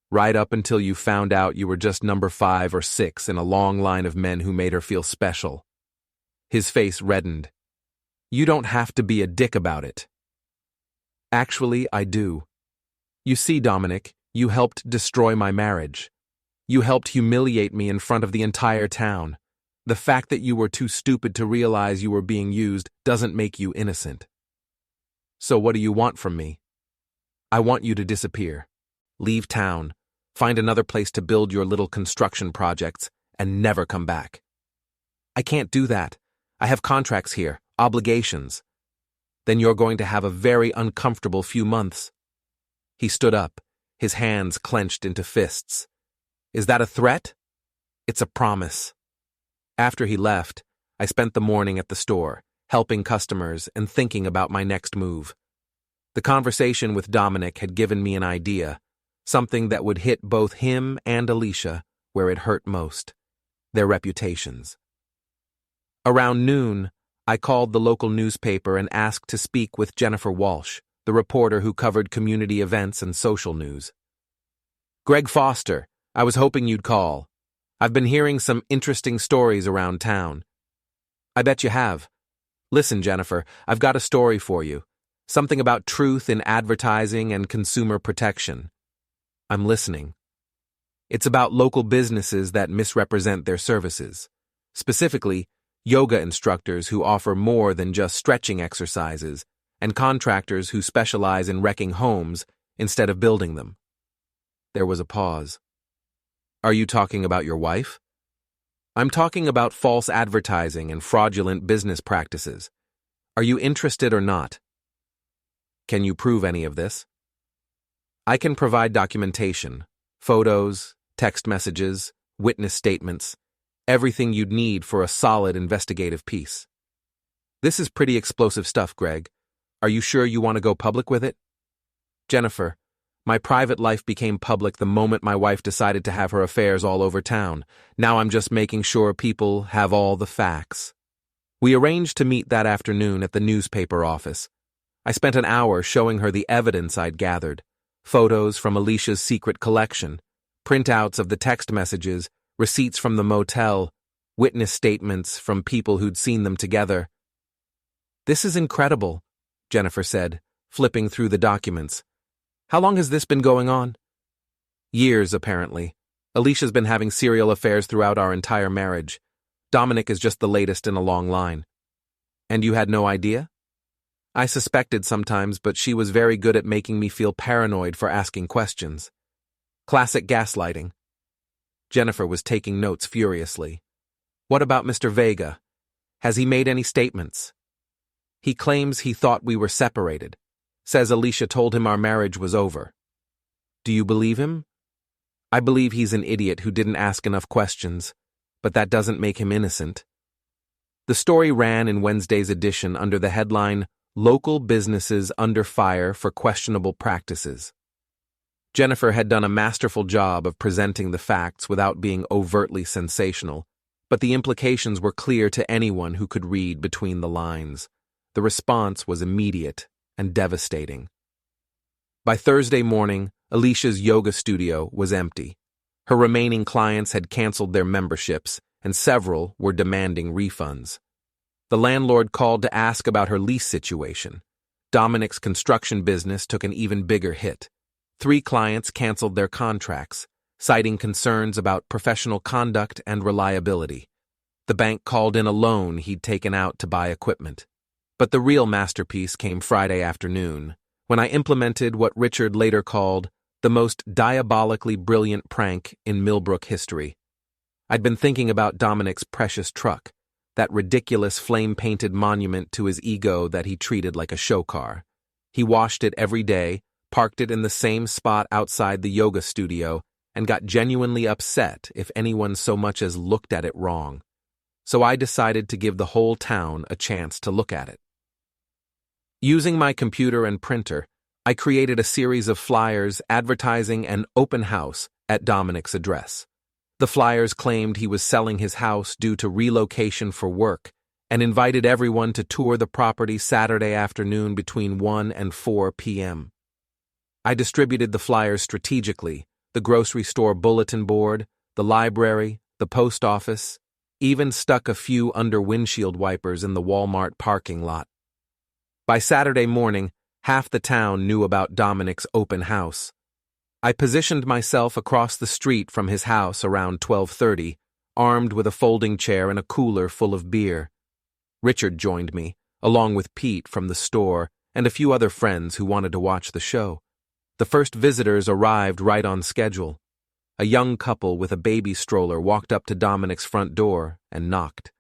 Right up until you found out you were just number 5 or 6 in a long line of men who made her feel special. His face reddened. You don't have to be a dick about it. Actually, I do. You see, Dominic, you helped destroy my marriage. You helped humiliate me in front of the entire town. The fact that you were too stupid to realize you were being used doesn't make you innocent. So what do you want from me? I want you to disappear. Leave town. Find another place to build your little construction projects and never come back. I can't do that. I have contracts here, obligations. Then you're going to have a very uncomfortable few months. He stood up, his hands clenched into fists. Is that a threat? It's a promise. After he left, I spent the morning at the store, helping customers and thinking about my next move. The conversation with Dominic had given me an idea, something that would hit both him and Alicia where it hurt most, their reputations. Around noon, I called the local newspaper and asked to speak with Jennifer Walsh, the reporter who covered community events and social news. Greg Foster, I was hoping you'd call. I've been hearing some interesting stories around town. I bet you have. Listen, Jennifer, I've got a story for you. Something about truth in advertising and consumer protection. I'm listening. It's about local businesses that misrepresent their services. Specifically, yoga instructors who offer more than just stretching exercises, and contractors who specialize in wrecking homes instead of building them. There was a pause. Are you talking about your wife? I'm talking about false advertising and fraudulent business practices. Are you interested or not? Can you prove any of this? I can provide documentation, photos, text messages, witness statements, everything you'd need for a solid investigative piece. This is pretty explosive stuff, Greg. Are you sure you want to go public with it? Jennifer, my private life became public the moment my wife decided to have her affairs all over town. Now I'm just making sure people have all the facts. We arranged to meet that afternoon at the newspaper office. I spent an hour showing her the evidence I'd gathered, photos from Alicia's secret collection, printouts of the text messages, receipts from the motel, witness statements from people who'd seen them together. This is incredible, Jennifer said, flipping through the documents. How long has this been going on? Years, apparently. Alicia's been having serial affairs throughout our entire marriage. Dominic is just the latest in a long line. And you had no idea? I suspected sometimes, but she was very good at making me feel paranoid for asking questions. Classic gaslighting. Jennifer was taking notes furiously. What about Mr. Vega? Has he made any statements? He claims he thought we were separated. Says Alicia told him our marriage was over. Do you believe him? I believe he's an idiot who didn't ask enough questions, but that doesn't make him innocent. The story ran in Wednesday's edition under the headline, "Local Businesses Under Fire for Questionable Practices." Jennifer had done a masterful job of presenting the facts without being overtly sensational, but the implications were clear to anyone who could read between the lines. The response was immediate and devastating. By Thursday morning, Alicia's yoga studio was empty. Her remaining clients had canceled their memberships, and several were demanding refunds. The landlord called to ask about her lease situation. Dominic's construction business took an even bigger hit. 3 clients canceled their contracts, citing concerns about professional conduct and reliability. The bank called in a loan he'd taken out to buy equipment. But the real masterpiece came Friday afternoon, when I implemented what Richard later called the most diabolically brilliant prank in Millbrook history. I'd been thinking about Dominic's precious truck, that ridiculous flame-painted monument to his ego that he treated like a show car. He washed it every day, parked it in the same spot outside the yoga studio, and got genuinely upset if anyone so much as looked at it wrong. So I decided to give the whole town a chance to look at it. Using my computer and printer, I created a series of flyers advertising an open house at Dominic's address. The flyers claimed he was selling his house due to relocation for work and invited everyone to tour the property Saturday afternoon between 1 and 4 p.m. I distributed the flyers strategically: the grocery store bulletin board, the library, the post office, even stuck a few under windshield wipers in the Walmart parking lot. By Saturday morning, half the town knew about Dominic's open house. I positioned myself across the street from his house around 12:30, armed with a folding chair and a cooler full of beer. Richard joined me, along with Pete from the store and a few other friends who wanted to watch the show. The first visitors arrived right on schedule. A young couple with a baby stroller walked up to Dominic's front door and knocked.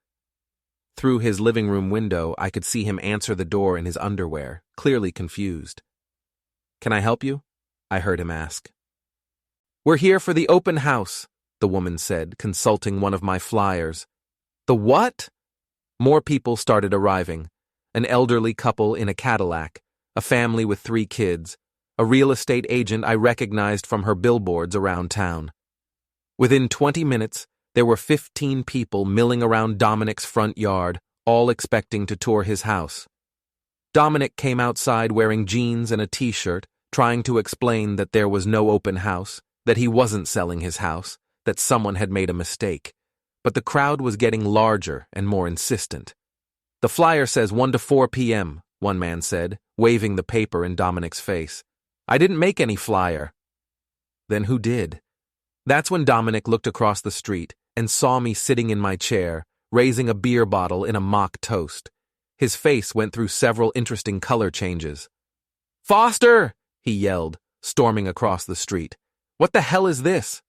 Through his living room window, I could see him answer the door in his underwear, clearly confused. "Can I help you?" I heard him ask. "We're here for the open house," the woman said, consulting one of my flyers. "The what?" More people started arriving. An elderly couple in a Cadillac, a family with 3 kids, a real estate agent I recognized from her billboards around town. Within 20 minutes, there were 15 people milling around Dominic's front yard, all expecting to tour his house. Dominic came outside wearing jeans and a t-shirt, trying to explain that there was no open house, that he wasn't selling his house, that someone had made a mistake. But the crowd was getting larger and more insistent. "The flyer says 1 to 4 p.m., one man said, waving the paper in Dominic's face. "I didn't make any flyer." "Then who did?" That's when Dominic looked across the street and saw me sitting in my chair, raising a beer bottle in a mock toast. His face went through several interesting color changes. "Foster!" he yelled, storming across the street. "What the hell is this?"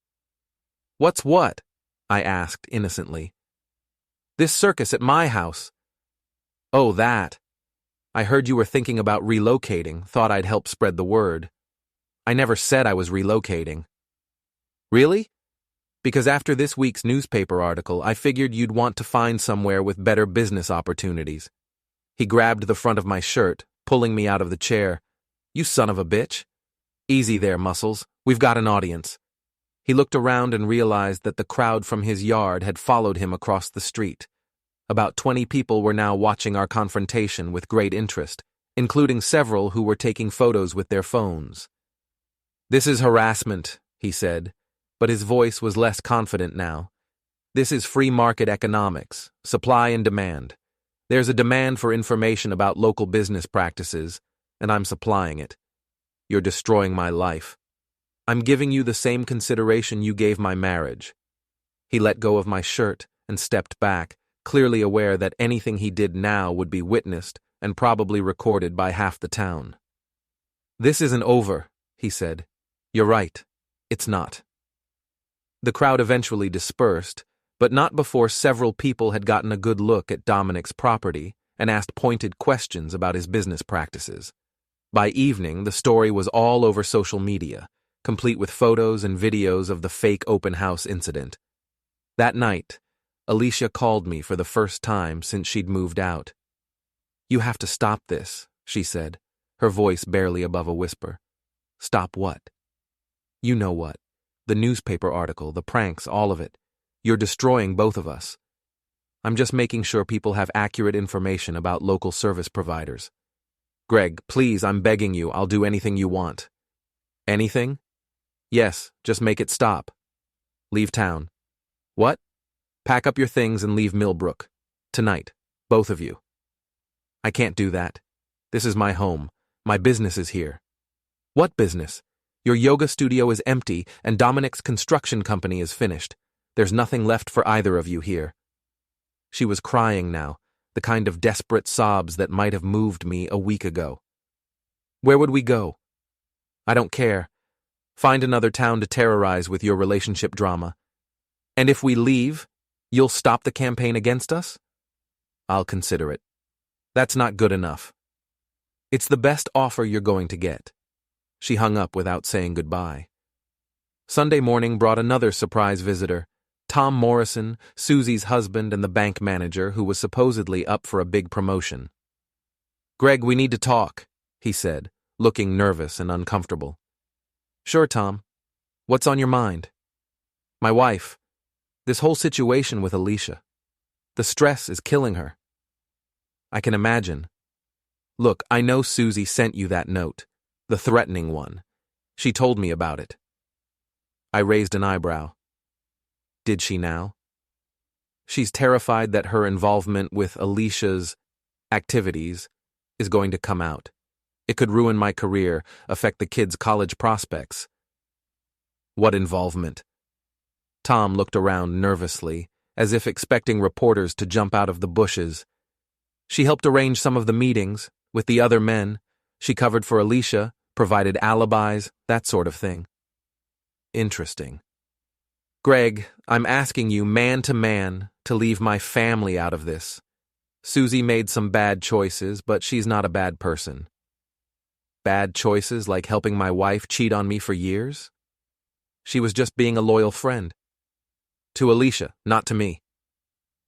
"What's what?" I asked innocently. "This circus at my house." "Oh, that. I heard you were thinking about relocating, thought I'd help spread the word." "I never said I was relocating." "Really? Because after this week's newspaper article, I figured you'd want to find somewhere with better business opportunities." He grabbed the front of my shirt, pulling me out of the chair. "You son of a bitch." "Easy there, Muscles. We've got an audience." He looked around and realized that the crowd from his yard had followed him across the street. About 20 people were now watching our confrontation with great interest, including several who were taking photos with their phones. "This is harassment," he said, but his voice was less confident now. "This is free market economics, supply and demand. There's a demand for information about local business practices, and I'm supplying it. You're destroying my life. I'm giving you the same consideration you gave my marriage." He let go of my shirt and stepped back, clearly aware that anything he did now would be witnessed and probably recorded by half the town. "This isn't over," he said. "You're right. It's not." The crowd eventually dispersed, but not before several people had gotten a good look at Dominic's property and asked pointed questions about his business practices. By evening, the story was all over social media. complete with photos and videos of the fake open house incident. That night, Alicia called me for the first time since she'd moved out. "You have to stop this," she said, her voice barely above a whisper. "Stop what?" "You know what. The newspaper article, the pranks, all of it. You're destroying both of us. I'm just making sure people have accurate information about local service providers. Greg, please, I'm begging you, I'll do anything you want." "Anything?" "Yes, just make it stop." "Leave town." "What?" "Pack up your things and leave Millbrook. Tonight. Both of you." "I can't do that. This is my home. My business is here." "What business? Your yoga studio is empty and Dominic's construction company is finished. There's nothing left for either of you here." She was crying now, the kind of desperate sobs that might have moved me a week ago. "Where would we go?" "I don't care. Find another town to terrorize with your relationship drama. And if we leave, you'll stop the campaign against us?" "I'll consider it." "That's not good enough." "It's the best offer you're going to get." She hung up without saying goodbye. Sunday morning brought another surprise visitor, Tom Morrison, Susie's husband and the bank manager who was supposedly up for a big promotion. "Greg, we need to talk," he said, looking nervous and uncomfortable. "Sure, Tom. What's on your mind?" "My wife. This whole situation with Alicia. The stress is killing her." "I can imagine. Look, I know Susie sent you that note, the threatening one. She told me about it." I raised an eyebrow. "Did she now?" "She's terrified that her involvement with Alicia's activities is going to come out. It could ruin my career, affect the kids' college prospects." "What involvement?" Tom looked around nervously, as if expecting reporters to jump out of the bushes. "She helped arrange some of the meetings with the other men. She covered for Alicia, provided alibis, that sort of thing." "Interesting. Greg, I'm asking you man to man to leave my family out of this. Susie made some bad choices, but she's not a bad person." "Bad choices like helping my wife cheat on me for years?" "She was just being a loyal friend." "To Alicia, not to me."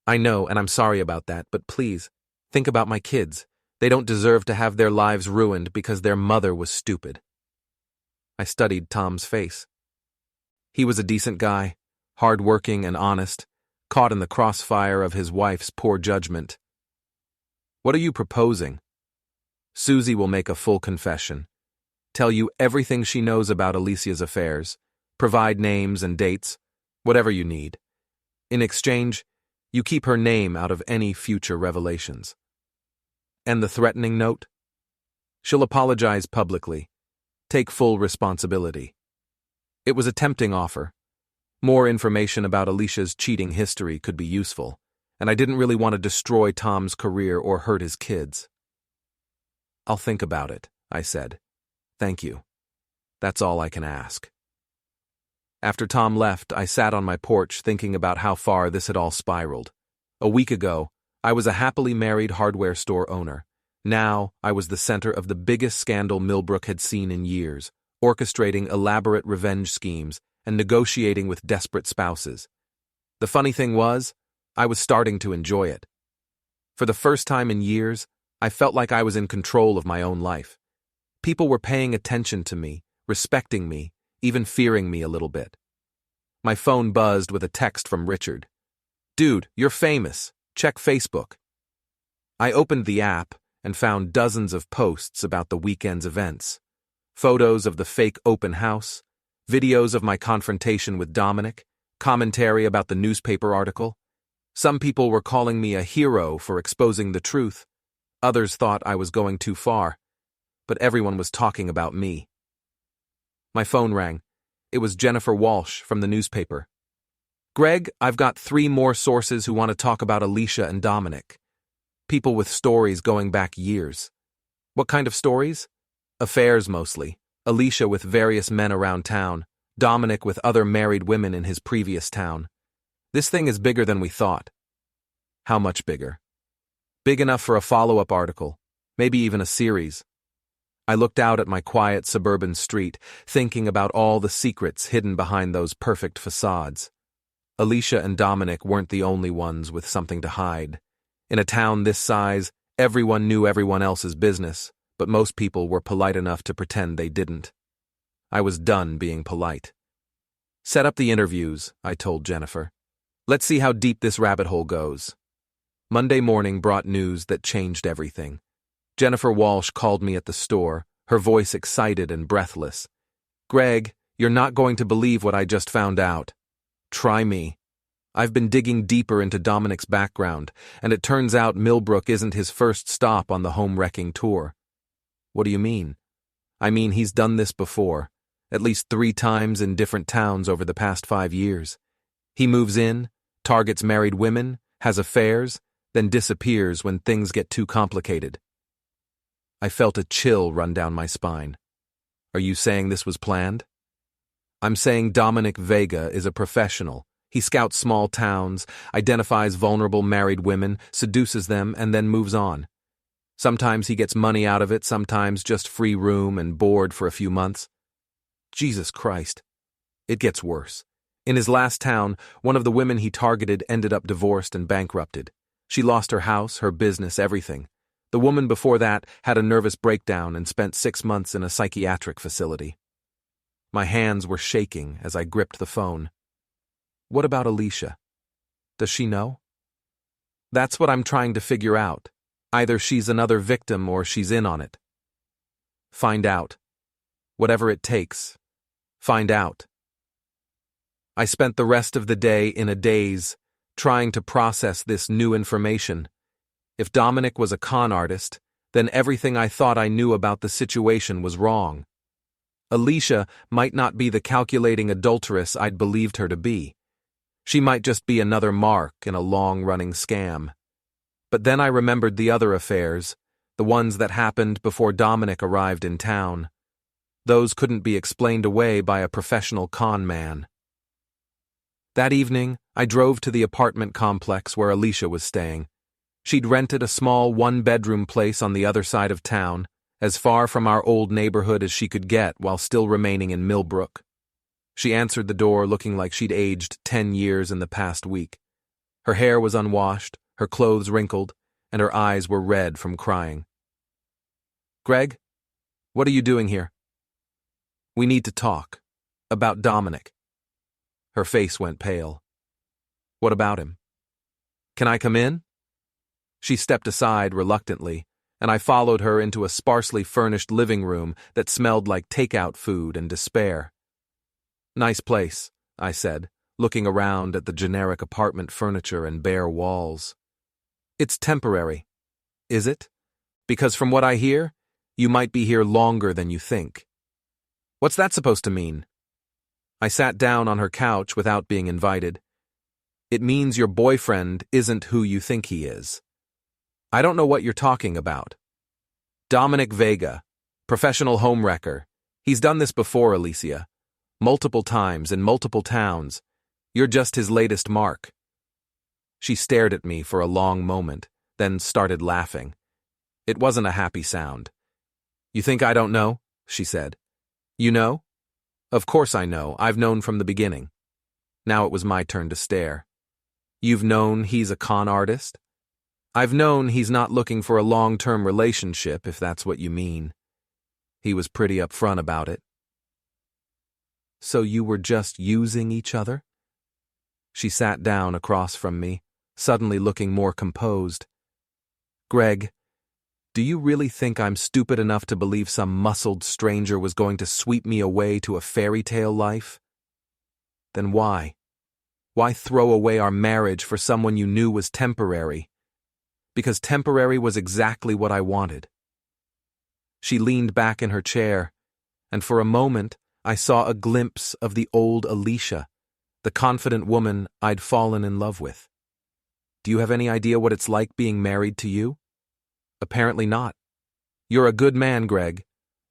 "I know, and I'm sorry about that, but please, think about my kids. They don't deserve to have their lives ruined because their mother was stupid." I studied Tom's face. He was a decent guy, hard-working and honest, caught in the crossfire of his wife's poor judgment. "What are you proposing?" "Susie will make a full confession. Tell you everything she knows about Alicia's affairs, provide names and dates, whatever you need. In exchange, you keep her name out of any future revelations." "And the threatening note?" "She'll apologize publicly. Take full responsibility." It was a tempting offer. More information about Alicia's cheating history could be useful, and I didn't really want to destroy Tom's career or hurt his kids. "I'll think about it," I said. "Thank you. That's all I can ask." After Tom left, I sat on my porch thinking about how far this had all spiraled. A week ago, I was a happily married hardware store owner. Now, I was the center of the biggest scandal Millbrook had seen in years, orchestrating elaborate revenge schemes and negotiating with desperate spouses. The funny thing was, I was starting to enjoy it. For the first time in years, I felt like I was in control of my own life. People were paying attention to me, respecting me, even fearing me a little bit. My phone buzzed with a text from Richard. "Dude, you're famous. Check Facebook." I opened the app and found dozens of posts about the weekend's events. Photos of the fake open house, videos of my confrontation with Dominic, commentary about the newspaper article. Some people were calling me a hero for exposing the truth. Others thought I was going too far. But everyone was talking about me. My phone rang. It was Jennifer Walsh from the newspaper. "Greg, I've got 3 more sources who want to talk about Alicia and Dominic. People with stories going back years." "What kind of stories?" "Affairs mostly. Alicia with various men around town, Dominic with other married women in his previous town. This thing is bigger than we thought." "How much bigger?" "Big enough for a follow-up article, maybe even a series." I looked out at my quiet suburban street, thinking about all the secrets hidden behind those perfect facades. Alicia and Dominic weren't the only ones with something to hide. In a town this size, everyone knew everyone else's business, but most people were polite enough to pretend they didn't. I was done being polite. "Set up the interviews," I told Jennifer. "Let's see how deep this rabbit hole goes." Monday morning brought news that changed everything. Jennifer Walsh called me at the store, her voice excited and breathless. "Greg, you're not going to believe what I just found out." "Try me." I've been digging deeper into Dominic's background, and it turns out Millbrook isn't his first stop on the home-wrecking tour. "What do you mean?" "I mean he's done this before, at least 3 times in different towns over the past 5 years. He moves in, targets married women, has affairs, then disappears when things get too complicated." I felt a chill run down my spine. "Are you saying this was planned?" "I'm saying Dominic Vega is a professional. He scouts small towns, identifies vulnerable married women, seduces them, and then moves on. Sometimes he gets money out of it, sometimes just free room and board for a few months." Jesus Christ. It gets worse. In his last town, one of the women he targeted ended up divorced and bankrupted. She lost her house, her business, everything. The woman before that had a nervous breakdown and spent 6 months in a psychiatric facility. My hands were shaking as I gripped the phone. "What about Alicia? Does she know?" "That's what I'm trying to figure out. Either she's another victim or she's in on it." "Find out. Whatever it takes. Find out." I spent the rest of the day in a daze, trying to process this new information. If Dominic was a con artist, then everything I thought I knew about the situation was wrong. Alicia might not be the calculating adulteress I'd believed her to be. She might just be another mark in a long-running scam. But then I remembered the other affairs, the ones that happened before Dominic arrived in town. Those couldn't be explained away by a professional con man. That evening, I drove to the apartment complex where Alicia was staying. She'd rented a small 1-bedroom place on the other side of town, as far from our old neighborhood as she could get while still remaining in Millbrook. She answered the door looking like she'd aged 10 years in the past week. Her hair was unwashed, her clothes wrinkled, and her eyes were red from crying. "Greg, what are you doing here?" "We need to talk. About Dominic." Her face went pale. "What about him?" "Can I come in?" She stepped aside reluctantly, and I followed her into a sparsely furnished living room that smelled like takeout food and despair. "Nice place," I said, looking around at the generic apartment furniture and bare walls. "It's temporary." "Is it? Because from what I hear, you might be here longer than you think." "What's that supposed to mean?" I sat down on her couch without being invited. "It means your boyfriend isn't who you think he is." "I don't know what you're talking about." "Dominic Vega, professional homewrecker. He's done this before, Alicia. Multiple times in multiple towns. You're just his latest mark." She stared at me for a long moment, then started laughing. It wasn't a happy sound. "You think I don't know?" she said. "You know?" "Of course I know. I've known from the beginning." Now it was my turn to stare. "You've known he's a con artist?" "I've known he's not looking for a long-term relationship, if that's what you mean." He was pretty upfront about it. "So you were just using each other?" She sat down across from me, suddenly looking more composed. "Greg, do you really think I'm stupid enough to believe some muscled stranger was going to sweep me away to a fairy tale life? Then why? Why throw away our marriage for someone you knew was temporary? Because temporary was exactly what I wanted." She leaned back in her chair, and for a moment I saw a glimpse of the old Alicia, the confident woman I'd fallen in love with. "Do you have any idea what it's like being married to you?" "Apparently not. You're a good man, Greg.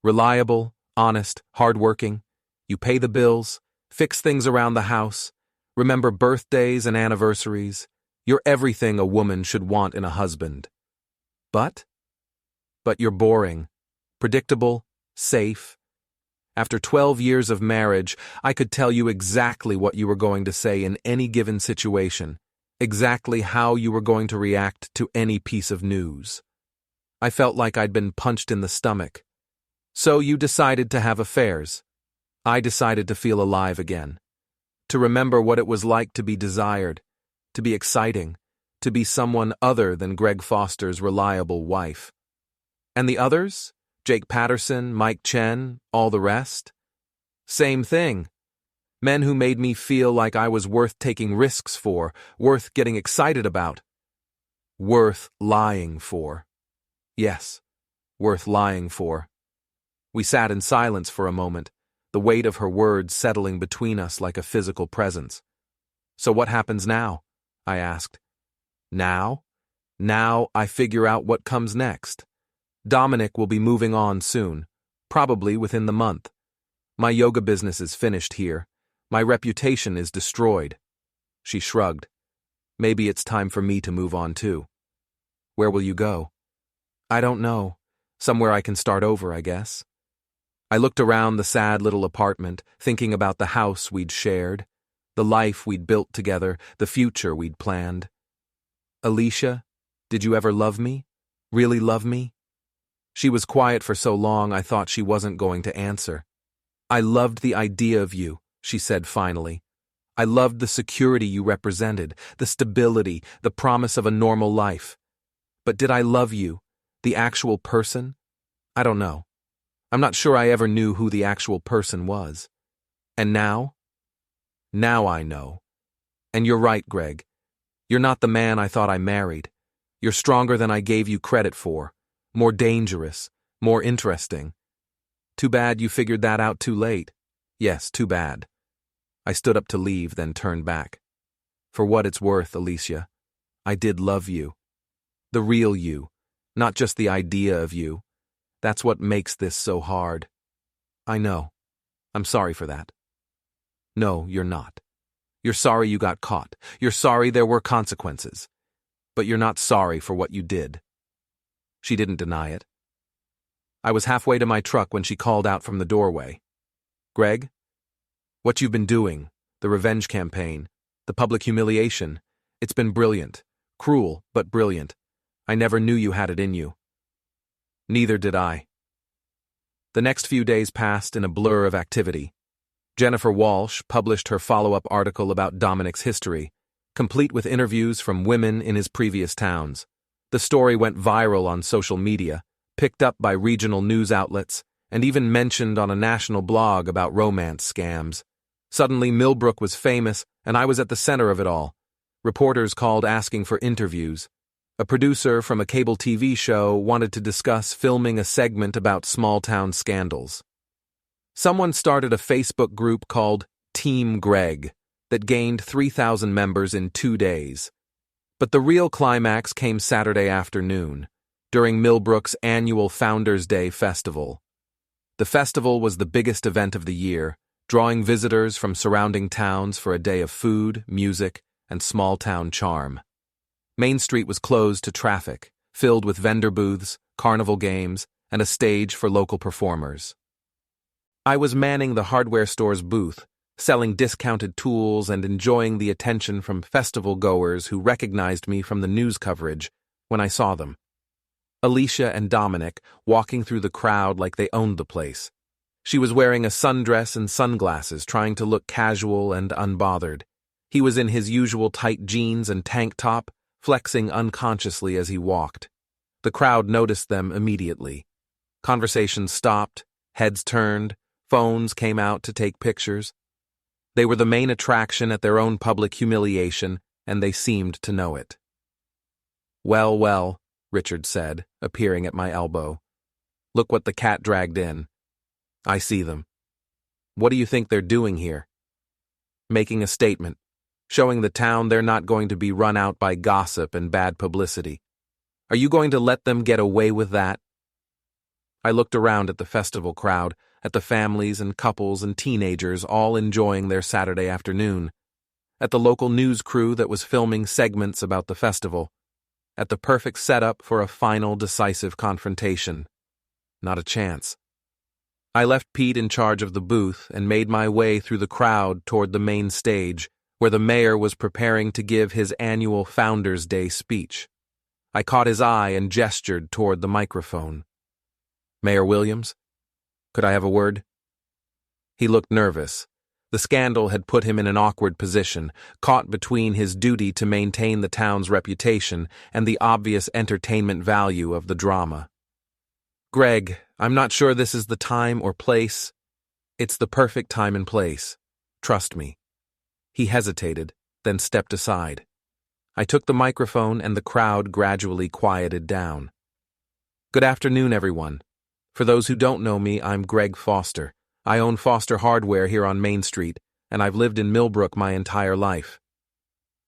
Reliable, honest, hardworking. You pay the bills, fix things around the house, remember birthdays and anniversaries. You're everything a woman should want in a husband. But you're boring, Predictable, safe. After 12 years of marriage, I could tell you exactly what you were going to say in any given situation, exactly how you were going to react to any piece of news. I felt like I'd been punched in the stomach. So you decided to have affairs. I decided to feel alive again, to remember what it was like to be desired, to be exciting, to be someone other than Greg Foster's reliable wife. And the others? Jake Patterson, Mike Chen, all the rest? Same thing. Men who made me feel like I was worth taking risks for, worth getting excited about. Worth lying for. Yes, worth lying for. We sat in silence for a moment, the weight of her words settling between us like a physical presence. So what happens now? I asked. Now? Now I figure out what comes next. Dominic will be moving on soon, probably within the month. My yoga business is finished here. My reputation is destroyed. She shrugged. Maybe it's time for me to move on too. Where will you go? I don't know. Somewhere I can start over, I guess. I looked around the sad little apartment, thinking about the house we'd shared, the life we'd built together, the future we'd planned. Alicia, did you ever love me? Really love me? She was quiet for so long I thought she wasn't going to answer. I loved the idea of you, she said finally. I loved the security you represented, the stability, the promise of a normal life. But did I love you, the actual person? I don't know. I'm not sure I ever knew who the actual person was. And now? Now I know. And you're right, Greg. You're not the man I thought I married. You're stronger than I gave you credit for. More dangerous, more interesting. Too bad you figured that out too late. Yes, too bad. I stood up to leave, then turned back. For what it's worth, Alicia, I did love you. The real you, not just the idea of you. That's what makes this so hard. I know. I'm sorry for that. No, you're not. You're sorry you got caught. You're sorry there were consequences. But you're not sorry for what you did. She didn't deny it. I was halfway to my truck when she called out from the doorway. Greg? What you've been doing, the revenge campaign, the public humiliation, it's been brilliant. Cruel, but brilliant. I never knew you had it in you. Neither did I. The next few days passed in a blur of activity. Jennifer Walsh published her follow-up article about Dominic's history, complete with interviews from women in his previous towns. The story went viral on social media, picked up by regional news outlets, and even mentioned on a national blog about romance scams. Suddenly, Millbrook was famous, and I was at the center of it all. Reporters called asking for interviews. A producer from a cable TV show wanted to discuss filming a segment about small-town scandals. Someone started a Facebook group called Team Greg that gained 3,000 members in 2 days. But the real climax came Saturday afternoon, during Millbrook's annual Founders Day festival. The festival was the biggest event of the year, drawing visitors from surrounding towns for a day of food, music, and small-town charm. Main Street was closed to traffic, filled with vendor booths, carnival games, and a stage for local performers. I was manning the hardware store's booth, selling discounted tools and enjoying the attention from festival goers who recognized me from the news coverage when I saw them. Alicia and Dominic walking through the crowd like they owned the place. She was wearing a sundress and sunglasses, trying to look casual and unbothered. He was in his usual tight jeans and tank top, flexing unconsciously as he walked. The crowd noticed them immediately. Conversations stopped, heads turned, phones came out to take pictures. They were the main attraction at their own public humiliation, and they seemed to know it. Well, well, Richard said, appearing at my elbow. Look what the cat dragged in. I see them. What do you think they're doing here? Making a statement, showing the town they're not going to be run out by gossip and bad publicity. Are you going to let them get away with that? I looked around at the festival crowd, at the families and couples and teenagers all enjoying their Saturday afternoon, at the local news crew that was filming segments about the festival, at the perfect setup for a final decisive confrontation. Not a chance. I left Pete in charge of the booth and made my way through the crowd toward the main stage, where the mayor was preparing to give his annual Founders' Day speech. I caught his eye and gestured toward the microphone. "Mayor Williams? Could I have a word?" He looked nervous. The scandal had put him in an awkward position, caught between his duty to maintain the town's reputation and the obvious entertainment value of the drama. "Greg, I'm not sure this is the time or place." "It's the perfect time and place. Trust me." He hesitated, then stepped aside. I took the microphone and the crowd gradually quieted down. "Good afternoon, everyone. For those who don't know me, I'm Greg Foster. I own Foster Hardware here on Main Street, and I've lived in Millbrook my entire life."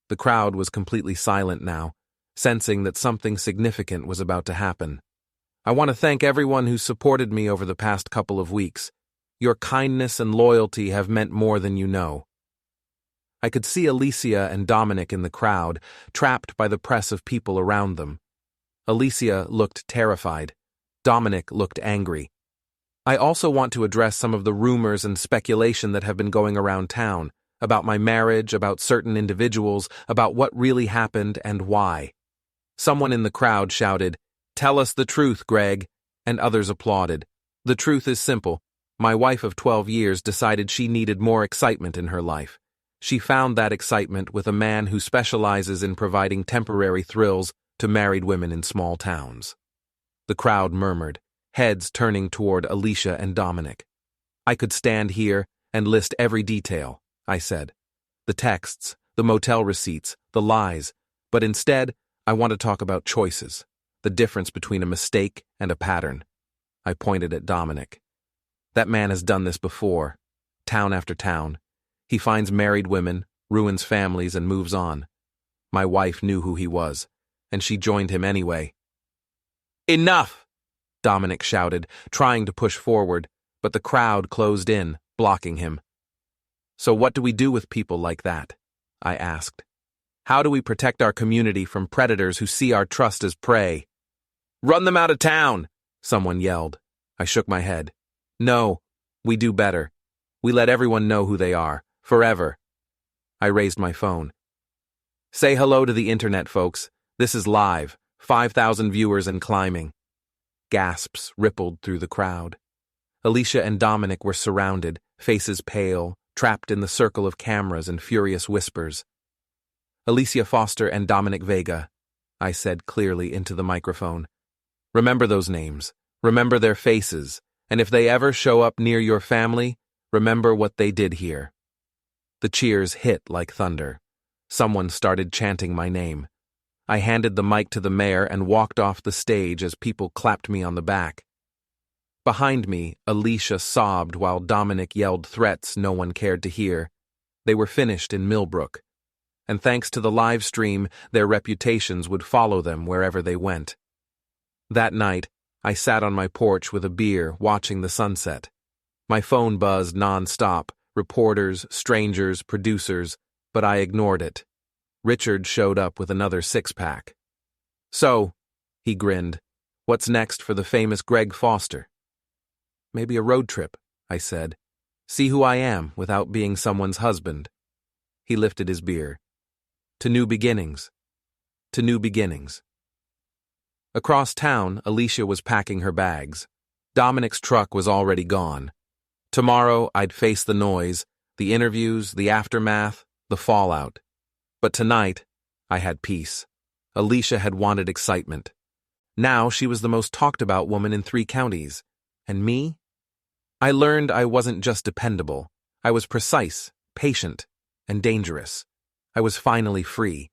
The crowd was completely silent now, sensing that something significant was about to happen. "I want to thank everyone who supported me over the past couple of weeks. Your kindness and loyalty have meant more than you know." I could see Alicia and Dominic in the crowd, trapped by the press of people around them. Alicia looked terrified. Dominic looked angry. I also want to address some of the rumors and speculation that have been going around town, about my marriage, about certain individuals, about what really happened and why. Someone in the crowd shouted, "Tell us the truth, Greg," and others applauded. The truth is simple. My wife of 12 years decided she needed more excitement in her life. She found that excitement with a man who specializes in providing temporary thrills to married women in small towns. The crowd murmured, heads turning toward Alicia and Dominic. "I could stand here and list every detail," I said. "The texts, the motel receipts, the lies. But instead, I want to talk about choices, the difference between a mistake and a pattern." I pointed at Dominic. "That man has done this before, town after town. He finds married women, ruins families, and moves on. My wife knew who he was, and she joined him anyway." "Enough!" Dominic shouted, trying to push forward, but the crowd closed in, blocking him. "So what do we do with people like that?" I asked. "How do we protect our community from predators who see our trust as prey?" "Run them out of town!" someone yelled. I shook my head. "No, we do better. We let everyone know who they are, forever." I raised my phone. "Say hello to the internet, folks. This is live, 5,000 viewers and climbing." Gasps rippled through the crowd. Alicia and Dominic were surrounded, faces pale, trapped in the circle of cameras and furious whispers. "Alicia Foster and Dominic Vega," I said clearly into the microphone. "Remember those names, remember their faces, and if they ever show up near your family, remember what they did here." The cheers hit like thunder. Someone started chanting my name. I handed the mic to the mayor and walked off the stage as people clapped me on the back. Behind me, Alicia sobbed while Dominic yelled threats no one cared to hear. They were finished in Millbrook, and thanks to the live stream, their reputations would follow them wherever they went. That night, I sat on my porch with a beer, watching the sunset. My phone buzzed non-stop, reporters, strangers, producers, but I ignored it. Richard showed up with another six-pack. "So," he grinned, "what's next for the famous Greg Foster?" "Maybe a road trip," I said. "See who I am without being someone's husband." He lifted his beer. "To new beginnings. To new beginnings." Across town, Alicia was packing her bags. Dominic's truck was already gone. Tomorrow, I'd face the noise, the interviews, the aftermath, the fallout. But tonight, I had peace. Alicia had wanted excitement. Now she was the most talked-about woman in 3 counties. And me? I learned I wasn't just dependable. I was precise, patient, and dangerous. I was finally free.